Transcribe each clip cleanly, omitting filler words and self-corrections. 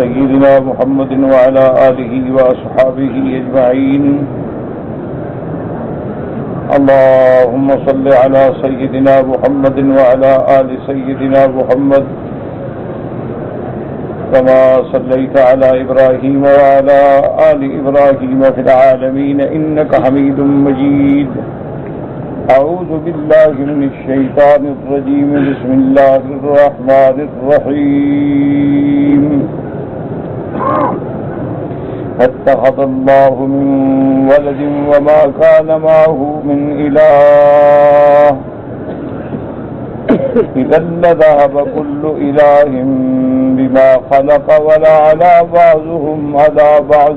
سيدنا محمد وعلى آله وأصحابه أجمعين. اللهم صل على سيدنا محمد وعلى آل سيدنا محمد كما صليت على إبراهيم وعلى آل إبراهيم في العالمين إنك حميد مجيد. أعوذ بالله من الشيطان الرجيم. بسم الله الرحمن الرحيم. فاتخذ الله من ولد وما كان معه من إله إذا لذهب كل إله بما خلق ولعلى بعضهم على بعض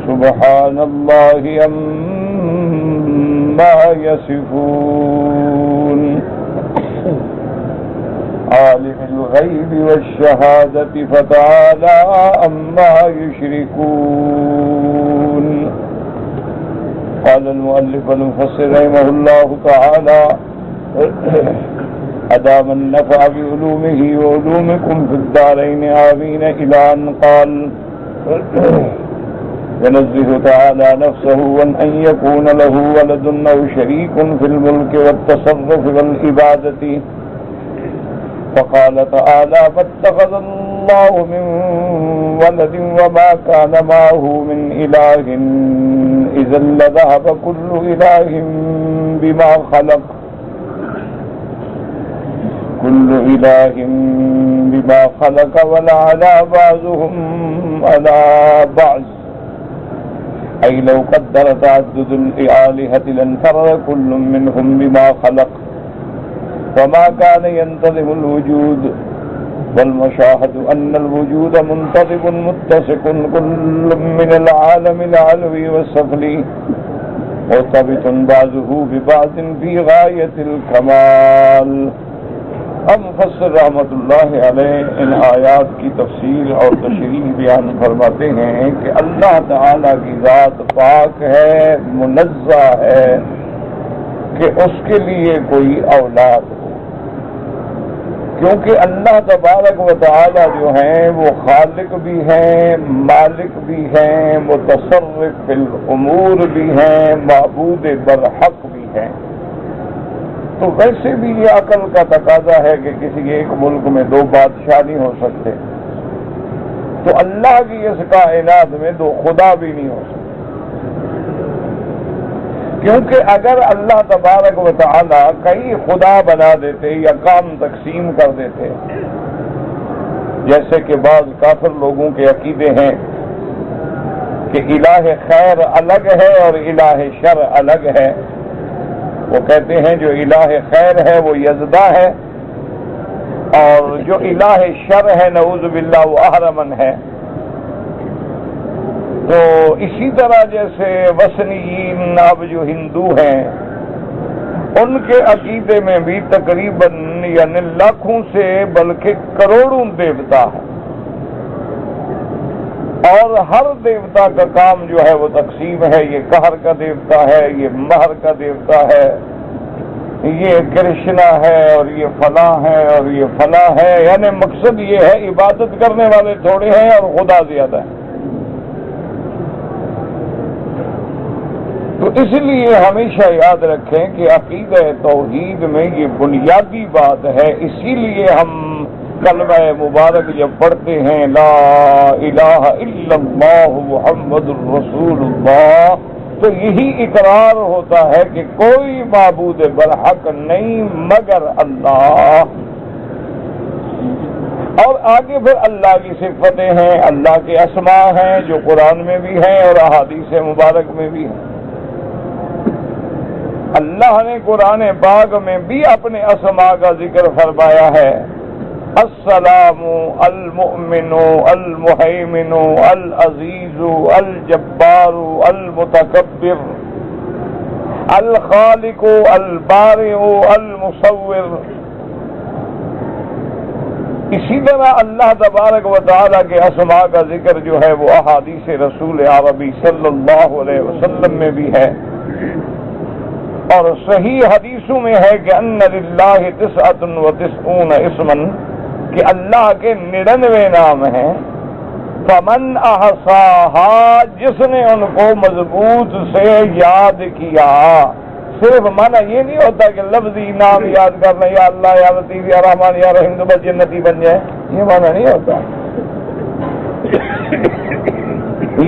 سبحان الله عما يصفون. عالم الغيب والشهادة فتعالى عما يشركون. قال المؤلف المفسر رحمه الله تعالى أدام النفع بعلومه وعلومكم في الدارين آمين إلى أن قال ينزه تعالى نفسه أن يكون له ولد أو شريك في الملك والتصرف والعبادة. فقال تعالى فاتخذ الله من ولد وما كان معه من إله إذا لذهب كل إله بما خلق ولعلى بعضهم على بعض. أي لو قدر تعدد الآلهة لانفرد كل منهم بما خلق وما كان ينتظم الوجود. والمشاهد أن الوجود منتظم متسق كل من العالم العلوي والسفلي مرتبط بعضه ببعض في غاية الكمال. ہم مفسر رحمۃ اللہ علیہ ان آیات کی تفصیل اور تشریح بیان فرماتے ہیں کہ اللہ تعالی کی ذات پاک ہے، منزہ ہے کہ اس کے لیے کوئی اولاد ہو، کیونکہ اللہ تبارک و تعالی جو ہیں وہ خالق بھی ہیں، مالک بھی ہیں، متصرف فی الامور بھی ہیں، معبود برحق بھی ہیں. تو ویسے بھی یہ عقل کا تقاضا ہے کہ کسی ایک ملک میں دو بادشاہ نہیں ہو سکتے، تو اللہ کی اس کائنات میں دو خدا بھی نہیں ہو سکتے، کیونکہ اگر اللہ تبارک و تعالی کئی خدا بنا دیتے یا کام تقسیم کر دیتے، جیسے کہ بعض کافر لوگوں کے عقیدے ہیں کہ الہ خیر الگ ہے اور الہ شر الگ ہے. وہ کہتے ہیں جو الہ خیر ہے وہ یزدہ ہے، اور جو الہ شر ہے نعوذ باللہ وہ اہرمن ہے. تو اسی طرح جیسے وثنیین اب جو ہندو ہیں ان کے عقیدے میں بھی تقریباً یعنی لاکھوں سے بلکہ کروڑوں دیوتا ہیں، اور ہر دیوتا کا کام جو ہے وہ تقسیم ہے. یہ قہر کا دیوتا ہے، یہ مہر کا دیوتا ہے، یہ کرشنا ہے، اور یہ فلاں ہے اور یہ فلاں ہے. یعنی مقصد یہ ہے عبادت کرنے والے تھوڑے ہیں اور خدا زیادہ ہے. تو اس لیے ہمیشہ یاد رکھیں کہ عقیدہ توحید میں یہ بنیادی بات ہے. اسی لیے ہم کلمہ مبارک جب پڑھتے ہیں لا الہ الا اللہ محمد الرسول اللہ، تو یہی اقرار ہوتا ہے کہ کوئی معبود برحق نہیں مگر اللہ. اور آگے پھر اللہ کی صفتیں ہیں، اللہ کے اسماء ہیں جو قرآن میں بھی ہیں اور احادیث مبارک میں بھی ہیں. اللہ نے قرآن پاک میں بھی اپنے اسماء کا ذکر فرمایا ہے. السلام، المؤمن، المہیمن، العزیز، الجبار، المتکبر، الخالق، البارئ، المصور. اسی طرح اللہ تبارک و تعالیٰ کے اسماء کا ذکر جو ہے وہ احادیث رسول عربی صلی اللہ علیہ وسلم میں بھی ہے، اور صحیح حدیثوں میں ہے کہ ان للہ 99 اسما کہ اللہ کے 99 نام ہیں. فمن احصاها، جس نے ان کو مضبوط سے یاد کیا. صرف مانا یہ نہیں ہوتا کہ لفظی نام یاد کرنا، یا اللہ یا لطیف یا رحمان یا رحیم تو بس جنتی بن جائے، یہ مانا نہیں ہوتا.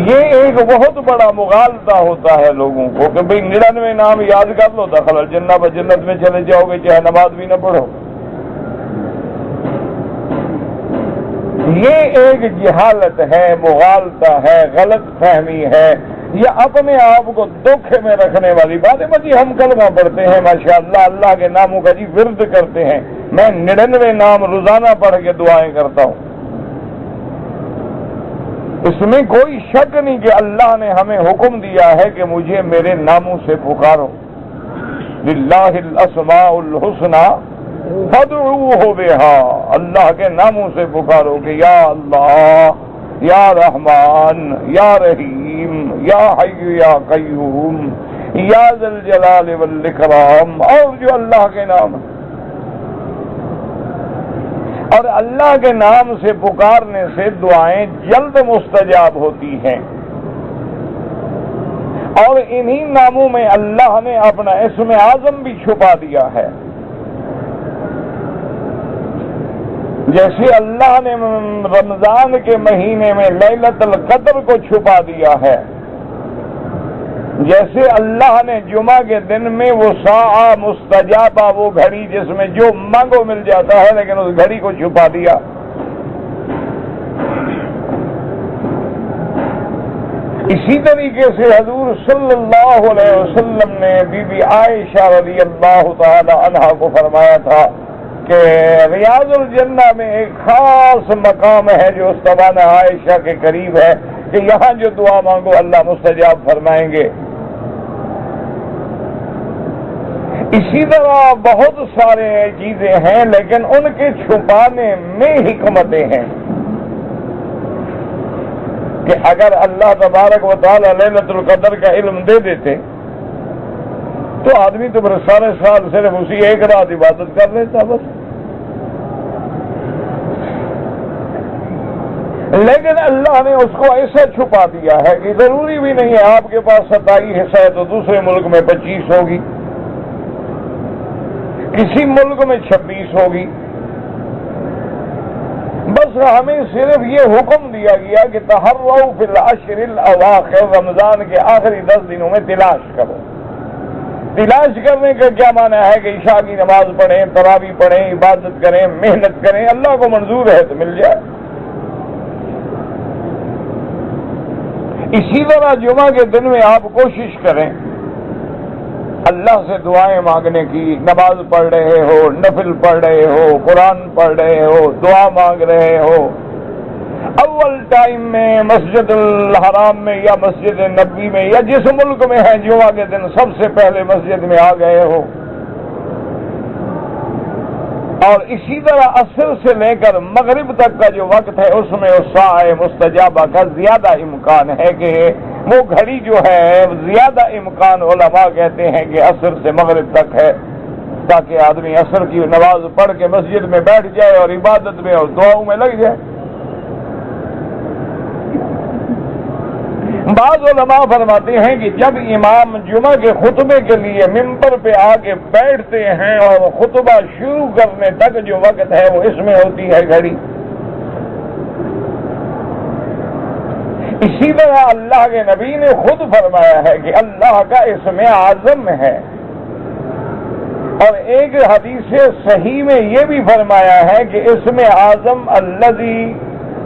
یہ ایک بہت بڑا مغالطہ ہوتا ہے لوگوں کو کہ بھئی 99 نام یاد کر لو دخل الجنہ، بس جنت میں چلے جاؤ گے چاہے نماز بھی نہ پڑھو. یہ ایک جہالت ہے، مغالطہ ہے، غلط فہمی ہے، یہ اپنے آپ کو دھوکے میں رکھنے والی بات ہے. جی ہم کلمہ پڑھتے ہیں ماشاءاللہ، اللہ کے ناموں کا جی ورد کرتے ہیں. میں 99 نام روزانہ پڑھ کے دعائیں کرتا ہوں. اس میں کوئی شک نہیں کہ اللہ نے ہمیں حکم دیا ہے کہ مجھے میرے ناموں سے پکارو. للہ الاسماء الحسنی فادعوہ بہا، اللہ کے ناموں سے پکارو کہ یا اللہ، یا رحمان، یا رحیم، یا حی یا قیوم، یا ذی الجلال والاکرام، اور جو اللہ کے نام. اور اللہ کے نام سے پکارنے سے دعائیں جلد مستجاب ہوتی ہیں. اور انہی ناموں میں اللہ نے اپنا اسم اعظم بھی چھپا دیا ہے. جیسے اللہ نے رمضان کے مہینے میں لیلۃ القدر کو چھپا دیا ہے، جیسے اللہ نے جمعہ کے دن میں وہ ساعہ مستجابہ، وہ گھڑی جس میں جو مانگو مل جاتا ہے، لیکن اس گھڑی کو چھپا دیا. اسی طریقے سے حضور صلی اللہ علیہ وسلم نے بی بی عائشہ رضی اللہ تعالی عنہا کو فرمایا تھا کہ ریاض الجنہ میں ایک خاص مقام ہے جو استوانہ عائشہ کے قریب ہے، کہ یہاں جو دعا مانگو اللہ مستجاب فرمائیں گے. اسی طرح بہت سارے چیزیں ہیں، لیکن ان کے چھپانے میں حکمتیں ہیں. کہ اگر اللہ تبارک و تعالی لیلۃ القدر کا علم دے دیتے تو آدمی تو پھر سارے سال صرف اسی ایک رات عبادت کر لیتا بس. لیکن اللہ نے اس کو ایسا چھپا دیا ہے کہ ضروری بھی نہیں ہے آپ کے پاس 27 ہے تو دوسرے ملک میں 25 ہوگی، کسی ملک میں 26 ہوگی. بس ہمیں صرف یہ حکم دیا گیا کہ تحروا فی العشر الاواخر، رمضان کے آخری 10 دنوں میں تلاش کرو. تلاش کرنے کا کیا معنی ہے کہ عشاء کی نماز پڑھیں، تراویح پڑھیں، عبادت کریں، محنت کریں، اللہ کو منظور ہے تو مل جائے. اسی طرح جمعہ کے دن میں آپ کوشش کریں اللہ سے دعائیں مانگنے کی. نماز پڑھ رہے ہو، نفل پڑھ رہے ہو، قرآن پڑھ رہے ہو، دعا مانگ رہے ہو، اول ٹائم میں مسجد الحرام میں یا مسجد نبوی میں یا جس ملک میں ہے جمعہ کے دن سب سے پہلے مسجد میں آ گئے ہو. اور اسی طرح عصر سے لے کر مغرب تک کا جو وقت ہے اس میں اس ساعہ مستجابہ کا زیادہ امکان ہے کہ وہ گھڑی جو ہے زیادہ امکان علماء کہتے ہیں کہ عصر سے مغرب تک ہے، تاکہ آدمی عصر کی نماز پڑھ کے مسجد میں بیٹھ جائے اور عبادت میں اور دعاؤں میں لگ جائے. بعض علماء فرماتے ہیں کہ جب امام جمعہ کے خطبے کے لیے ممبر پہ آ کے بیٹھتے ہیں اور خطبہ شروع کرنے تک جو وقت ہے وہ اس میں ہوتی ہے گھڑی. اسی طرح اللہ کے نبی نے خود فرمایا ہے کہ اللہ کا اسم اعظم ہے. اور ایک حدیث صحیح میں یہ بھی فرمایا ہے کہ اسم اعظم الذی،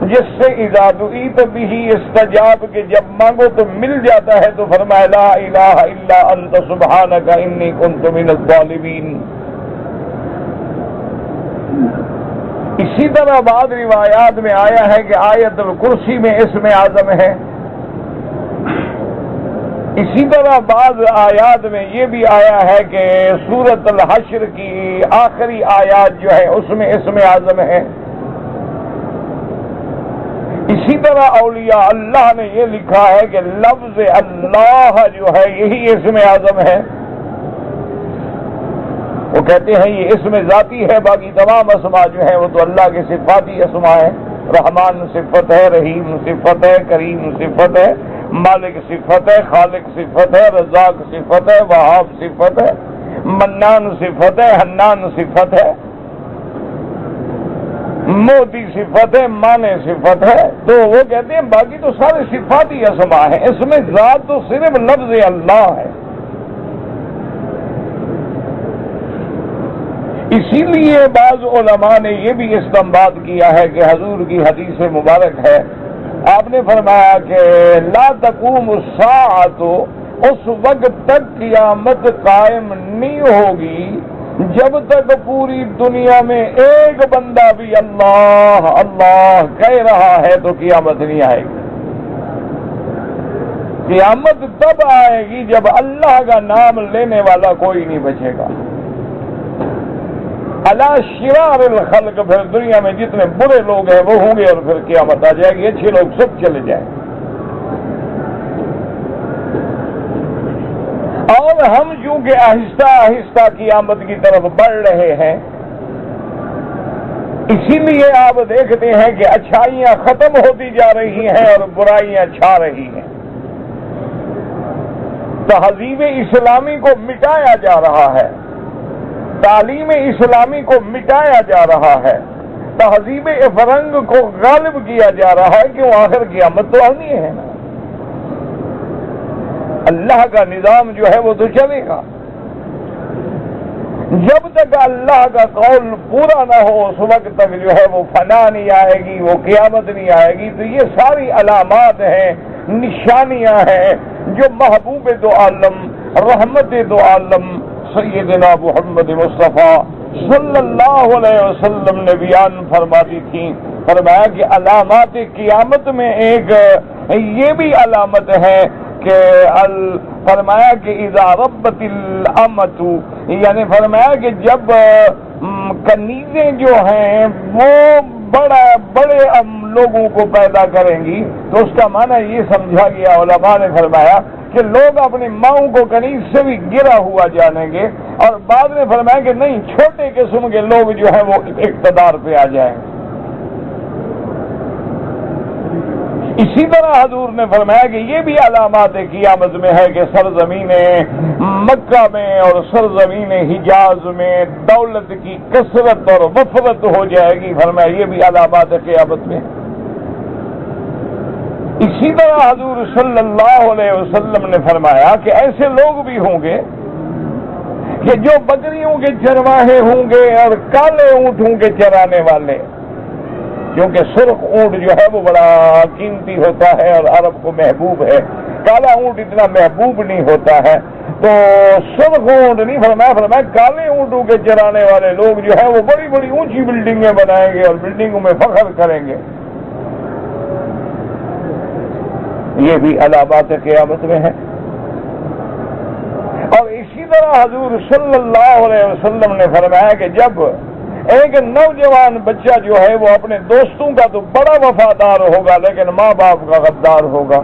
جس سے اذا دعیت بہ استجاب، کہ جب مانگو تو مل جاتا ہے، تو فرمایا لا الہ الا انت سبحانک انی کنت من الظالمین. اسی طرح بعض روایات میں آیا ہے کہ آیت الکرسی میں اسم اعظم ہے. اسی طرح بعض آیات میں یہ بھی آیا ہے کہ سورۃ الحشر کی آخری آیات جو ہے اس میں اسم اعظم ہے. اسی طرح اولیاء اللہ نے یہ لکھا ہے کہ لفظ اللہ جو ہے یہی اسم اعظم ہے. وہ کہتے ہیں یہ اسم ذاتی ہے، باقی تمام اسما جو ہیں وہ تو اللہ کے صفاتی اسما ہیں۔ رحمان صفت ہے، رحیم صفت ہے، کریم صفت ہے، مالک صفت ہے، خالق صفت ہے، رزاق صفت ہے، وہاب صفت ہے، منان صفت ہے، حنان صفت ہے، موتی صفت ہے، مانے صفت ہے۔ تو وہ کہتے ہیں باقی تو سارے صفاتی اسما ہیں، اس میں ذات تو صرف لفظ اللہ ہے۔ اسی لیے بعض علماء نے یہ بھی استنباط کیا ہے کہ حضور کی حدیث مبارک ہے، آپ نے فرمایا کہ لا تقوم الساعۃ، اس وقت تک قیامت قائم نہیں ہوگی جب تک پوری دنیا میں ایک بندہ بھی اللہ اللہ کہہ رہا ہے تو قیامت نہیں آئے گی۔ قیامت تب آئے گی جب اللہ کا نام لینے والا کوئی نہیں بچے گا۔ علی شرار الخلق، پھر دنیا میں جتنے برے لوگ ہیں وہ ہوں گے اور پھر قیامت آ جائے گی، اچھے لوگ سب چلے جائیں۔ اور ہم چونکہ آہستہ آہستہ قیامت کی طرف بڑھ رہے ہیں، اسی لیے آپ دیکھتے ہیں کہ اچھائیاں ختم ہوتی جا رہی ہیں اور برائیاں چھا رہی ہیں۔ تہذیب اسلامی کو مٹایا جا رہا ہے، تعلیم اسلامی کو مٹایا جا رہا ہے، تہذیب فرنگ کو غالب کیا جا رہا ہے، کیوں؟ آخر قیامت تو آنی ہے نا، اللہ کا نظام جو ہے وہ تو چلے گا۔ جب تک اللہ کا قول پورا نہ ہو اس وقت تک جو ہے وہ فنا نہیں آئے گی، وہ قیامت نہیں آئے گی۔ تو یہ ساری علامات ہیں، نشانیاں ہیں جو محبوب دو عالم، رحمت دو عالم سیدنا محمد مصطفیٰ صلی اللہ علیہ وسلم نے بیان فرما دی تھی۔ فرمایا کہ علامات قیامت میں ایک یہ بھی علامت ہے کہ فرمایا کہ اذا ربت الامت، یعنی فرمایا کہ جب کنیزیں جو ہیں وہ بڑے لوگوں کو پیدا کریں گی، تو اس کا معنی یہ سمجھا گیا، علماء نے فرمایا کہ لوگ اپنی ماؤں کو کنیز سے بھی گرا ہوا جانیں گے، اور بعد میں فرمایا کہ نہیں، چھوٹے قسم کے لوگ جو ہیں وہ اقتدار پہ آ جائیں گے۔ اسی طرح حضور نے فرمایا کہ یہ بھی علامات قیامت میں ہے کہ سرزمین مکہ میں اور سرزمین حجاز میں دولت کی کثرت اور وفرت ہو جائے گی۔ فرمایا یہ بھی علامات قیامت میں۔ اسی طرح حضور صلی اللہ علیہ وسلم نے فرمایا کہ ایسے لوگ بھی ہوں گے کہ جو بکریوں کے چرواہے ہوں گے اور کالے اونٹوں کے چرانے والے، کیونکہ سرخ اونٹ جو ہے وہ بڑا قیمتی ہوتا ہے اور عرب کو محبوب ہے، کالا اونٹ اتنا محبوب نہیں ہوتا ہے، تو سرخ اونٹ نہیں فرمایا کالے اونٹوں کے چرانے والے لوگ جو ہیں وہ بڑی بڑی اونچی بلڈنگیں بنائیں گے اور بلڈنگوں میں فخر کریں گے۔ یہ بھی علامات قیامت میں ہے۔ اور اسی طرح حضور صلی اللہ علیہ وسلم نے فرمایا کہ جب ایک نوجوان بچہ جو ہے وہ اپنے دوستوں کا تو بڑا وفادار ہوگا لیکن ماں باپ کا غدار ہوگا۔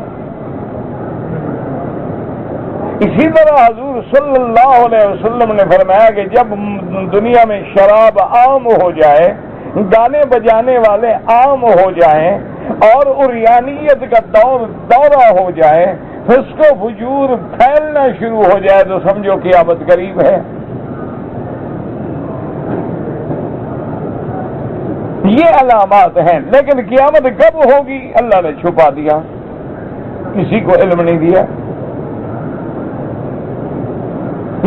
اسی طرح حضور صلی اللہ علیہ وسلم نے فرمایا کہ جب دنیا میں شراب عام ہو جائے، گانے بجانے والے عام ہو جائیں اور عریانیت کا دورہ ہو جائے، فسق و فجور پھیلنا شروع ہو جائے، تو سمجھو قیامت قریب ہے۔ یہ علامات ہیں، لیکن قیامت کب ہوگی اللہ نے چھپا دیا، کسی کو علم نہیں دیا،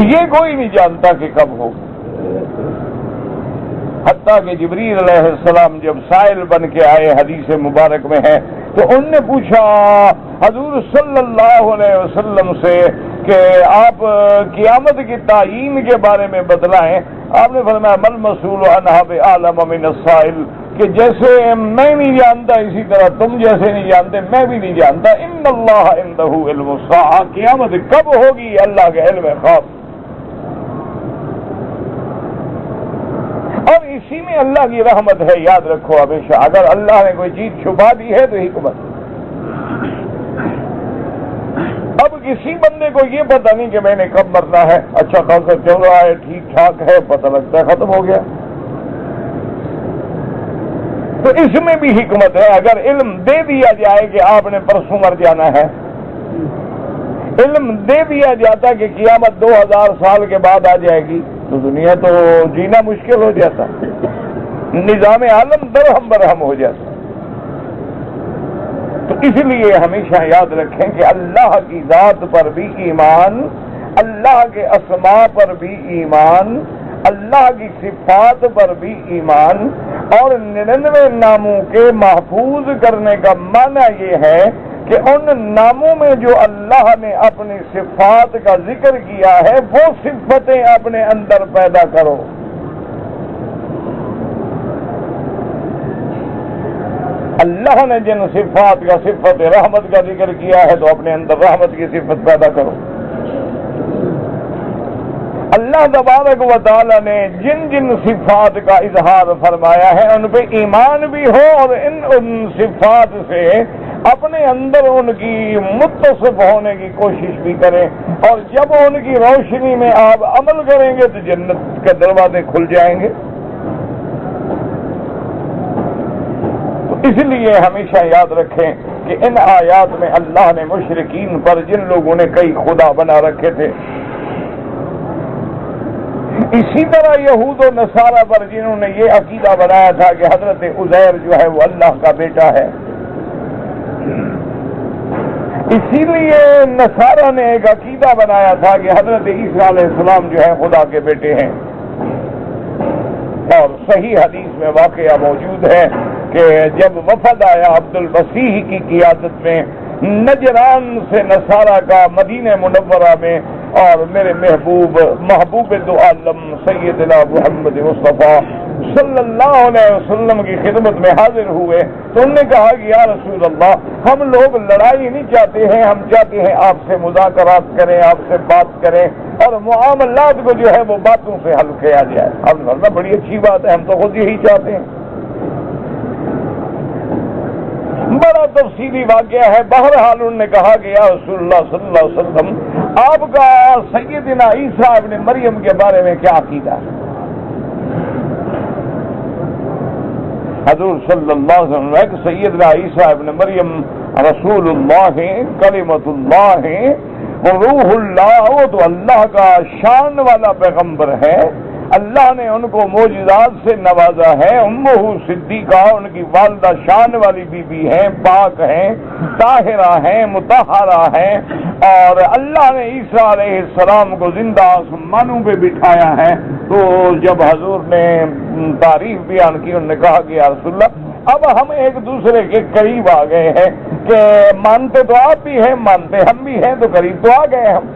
یہ کوئی نہیں جانتا کہ کب ہوگی۔ حتیٰ کہ جبریل علیہ السلام جب سائل بن کے آئے، حدیث مبارک میں ہے، تو ان نے پوچھا حضور صلی اللہ علیہ وسلم سے کہ آپ قیامت کی تعیین کے بارے میں بتلائیں۔ آپ نے فرمایا مل مسئول عنہا بعلم من السائل، کہ جیسے میں نہیں جانتا اسی طرح تم جیسے نہیں جانتے میں بھی نہیں جانتا۔ ان اللہ عندہ علم الساعہ، قیامت کب ہوگی اللہ کے علم خاص، اور اسی میں اللہ کی رحمت ہے، یاد رکھو ہمیشہ۔ اگر اللہ نے کوئی چیز چھپا دی ہے تو حکمت، اب کسی بندے کو یہ پتہ نہیں کہ میں نے کب مرنا ہے، اچھا خاصا چل رہا ہے، ٹھیک ٹھاک ہے، پتہ لگتا ہے ختم ہو گیا۔ تو اس میں بھی حکمت ہے، اگر علم دے دیا جائے کہ آپ نے پرسوں مر جانا ہے، علم دے دیا جاتا کہ قیامت 2000 سال کے بعد آ جائے گی، تو دنیا تو جینا مشکل ہو جاتا، نظام عالم درہم برہم ہو جاتا۔ تو اس لیے ہمیشہ یاد رکھیں کہ اللہ کی ذات پر بھی ایمان، اللہ کے اسماء پر بھی ایمان، اللہ کی صفات پر بھی ایمان، اور 99 ناموں کے محفوظ کرنے کا معنی یہ ہے کہ ان ناموں میں جو اللہ نے اپنی صفات کا ذکر کیا ہے وہ صفتیں اپنے اندر پیدا کرو۔ اللہ نے جن صفات کا صفت رحمت کا ذکر کیا ہے تو اپنے اندر رحمت کی صفت پیدا کرو۔ اللہ تبارک و تعالی نے جن جن صفات کا اظہار فرمایا ہے ان پہ ایمان بھی ہو، اور ان صفات سے اپنے اندر ان کی متصف ہونے کی کوشش بھی کریں، اور جب ان کی روشنی میں آپ عمل کریں گے تو جنت کے دروازے کھل جائیں گے۔ تو اس لیے ہمیشہ یاد رکھیں کہ ان آیات میں اللہ نے مشرکین پر جن لوگوں نے کئی خدا بنا رکھے تھے، اسی طرح یہود و نصارہ پر جنہوں نے یہ عقیدہ بنایا تھا کہ حضرت عزیر جو ہے وہ اللہ کا بیٹا ہے، اسی لیے نصارہ نے ایک عقیدہ بنایا تھا کہ حضرت عیسیٰ علیہ السلام جو ہے خدا کے بیٹے ہیں۔ اور صحیح حدیث میں واقعہ موجود ہے کہ جب وفد آیا عبد المسیح کی قیادت میں نجران سے نصارہ کا مدینہ منورہ میں، اور میرے محبوب دو عالم سیدنا محمد مصطفیٰ صلی اللہ علیہ وسلم کی خدمت میں حاضر ہوئے، تو انہوں نے کہا کہ یا رسول اللہ، ہم لوگ لڑائی نہیں چاہتے ہیں، ہم چاہتے ہیں آپ سے مذاکرات کریں، آپ سے بات کریں، اور معاملات کو جو ہے وہ باتوں سے حل کیا جائے۔ ہم نے کہا بڑی اچھی بات ہے، ہم تو خود یہی چاہتے ہیں۔ بڑا تفصیلی واقعہ ہے، بہرحال انہوں نے کہا کہ یا رسول اللہ صلی اللہ علیہ وسلم، آپ کا سیدنا عیسیٰ ابن مریم کے بارے میں کیا عقیدہ ہے؟ حضور صلی اللہ علیہ وسلم کہ سیدنا عیسیٰ ابن مریم رسول اللہ ہیں، کلمۃ اللہ ہیں، روح اللہ، وہ تو اللہ کا شان والا پیغمبر ہے، اللہ نے ان کو معجزات سے نوازا ہے۔ امہ صدیقہ، ان کی والدہ شان والی بی بی ہیں، پاک ہیں، طاہرہ ہیں، مطہرہ ہیں، اور اللہ نے عیسیٰ علیہ السلام کو زندہ آسمانوں پہ بٹھایا ہے۔ تو جب حضور نے تعریف بیان کی، انہوں نے کہا کہ یا رسول اللہ، اب ہم ایک دوسرے کے قریب آ گئے ہیں کہ مانتے تو آپ بھی ہیں، مانتے ہم بھی ہیں، تو قریب تو آ گئے ہم۔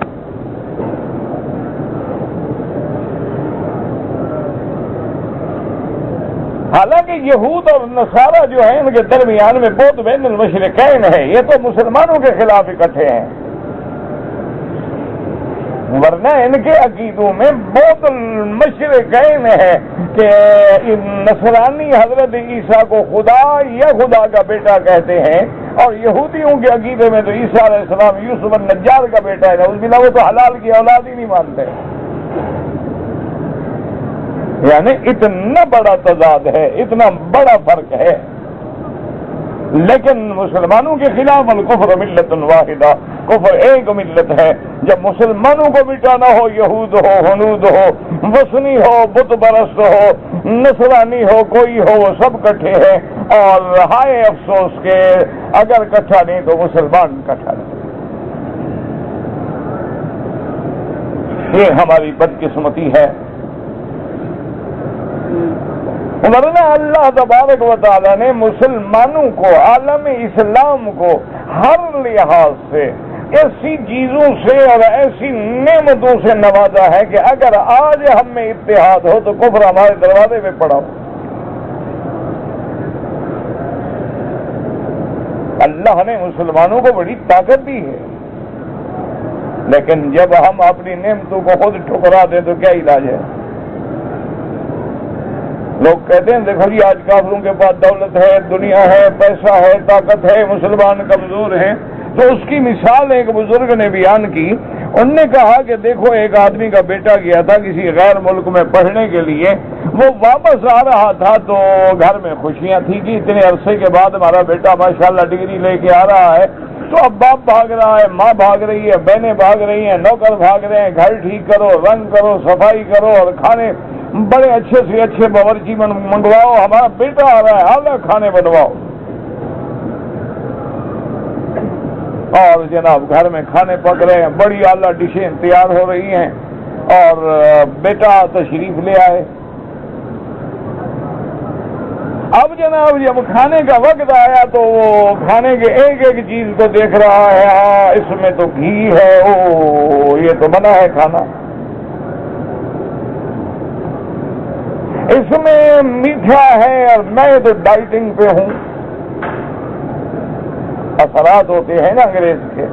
حالانکہ یہود اور نصارہ جو ہیں ان کے درمیان میں بہت بین المشرقین ہے، یہ تو مسلمانوں کے خلاف اکٹھے ہیں، ورنہ ان کے عقیدوں میں بہت المشرقین ہے کہ نصرانی حضرت عیسیٰ کو خدا یا خدا کا بیٹا کہتے ہیں، اور یہودیوں کے عقیدے میں تو عیسیٰ علیہ السلام یوسف النجار کا بیٹا ہے، نعوذ باللہ، وہ تو حلال کی اولاد ہی نہیں مانتے۔ یعنی اتنا بڑا تضاد ہے، اتنا بڑا فرق ہے، لیکن مسلمانوں کے خلاف الکفر ملت واحدہ، کفر ایک ملت ہے۔ جب مسلمانوں کو مٹانا ہو، یہود ہو، ہنود ہو، وثنی ہو، بت پرست ہو، نصرانی ہو، کوئی ہو، وہ سب کٹھے ہیں، اور ہائے افسوس کہ اگر کٹھا نہیں تو مسلمان کٹھا نہیں۔ یہ ہماری بدقسمتی ہے، ورنہ اللہ تبارک و تعالی نے مسلمانوں کو، عالم اسلام کو ہر لحاظ سے ایسی چیزوں سے اور ایسی نعمتوں سے نوازا ہے کہ اگر آج ہم میں اتحاد ہو تو کفر ہمارے دروازے پہ پڑا ہو۔ اللہ نے مسلمانوں کو بڑی طاقت دی ہے، لیکن جب ہم اپنی نعمتوں کو خود ٹھکرا دیں تو کیا علاج ہے؟ لوگ کہتے ہیں دیکھو جی آج کافروں کے پاس دولت ہے، دنیا ہے، پیسہ ہے، طاقت ہے، مسلمان کمزور ہیں، تو اس کی مثال ایک بزرگ نے بیان کی. انہوں نے کہا کہ دیکھو ایک آدمی کا بیٹا گیا تھا کسی غیر ملک میں پڑھنے کے لیے. وہ واپس آ رہا تھا تو گھر میں خوشیاں تھی کہ اتنے عرصے کے بعد ہمارا بیٹا ماشاءاللہ ڈگری لے کے آ رہا ہے. تو اب باپ بھاگ رہا ہے, ماں بھاگ رہی ہے, بہنیں بھاگ رہی ہیں, نوکر بھاگ رہے ہیں, گھر ٹھیک کرو, رنگ کرو, صفائی کرو اور کھانے بڑے اچھے سے اچھے باورچی منگواؤ, ہمارا بیٹا آ رہا ہے, اعلیٰ کھانے بنواؤ. اور جناب گھر میں کھانے پک رہے ہیں, بڑی اعلیٰ ڈشیں تیار ہو رہی ہیں اور بیٹا تشریف لے آئے. اب جناب جب کھانے کا وقت آیا تو وہ کھانے کے ایک ایک چیز کو دیکھ رہا ہے. ہاں اس میں تو گھی ہے, او یہ تو بنا ہے کھانا, اس میں میٹھا ہے اور میں تو ڈائٹنگ پہ ہوں. اثرات ہوتے ہیں نا انگریز کے.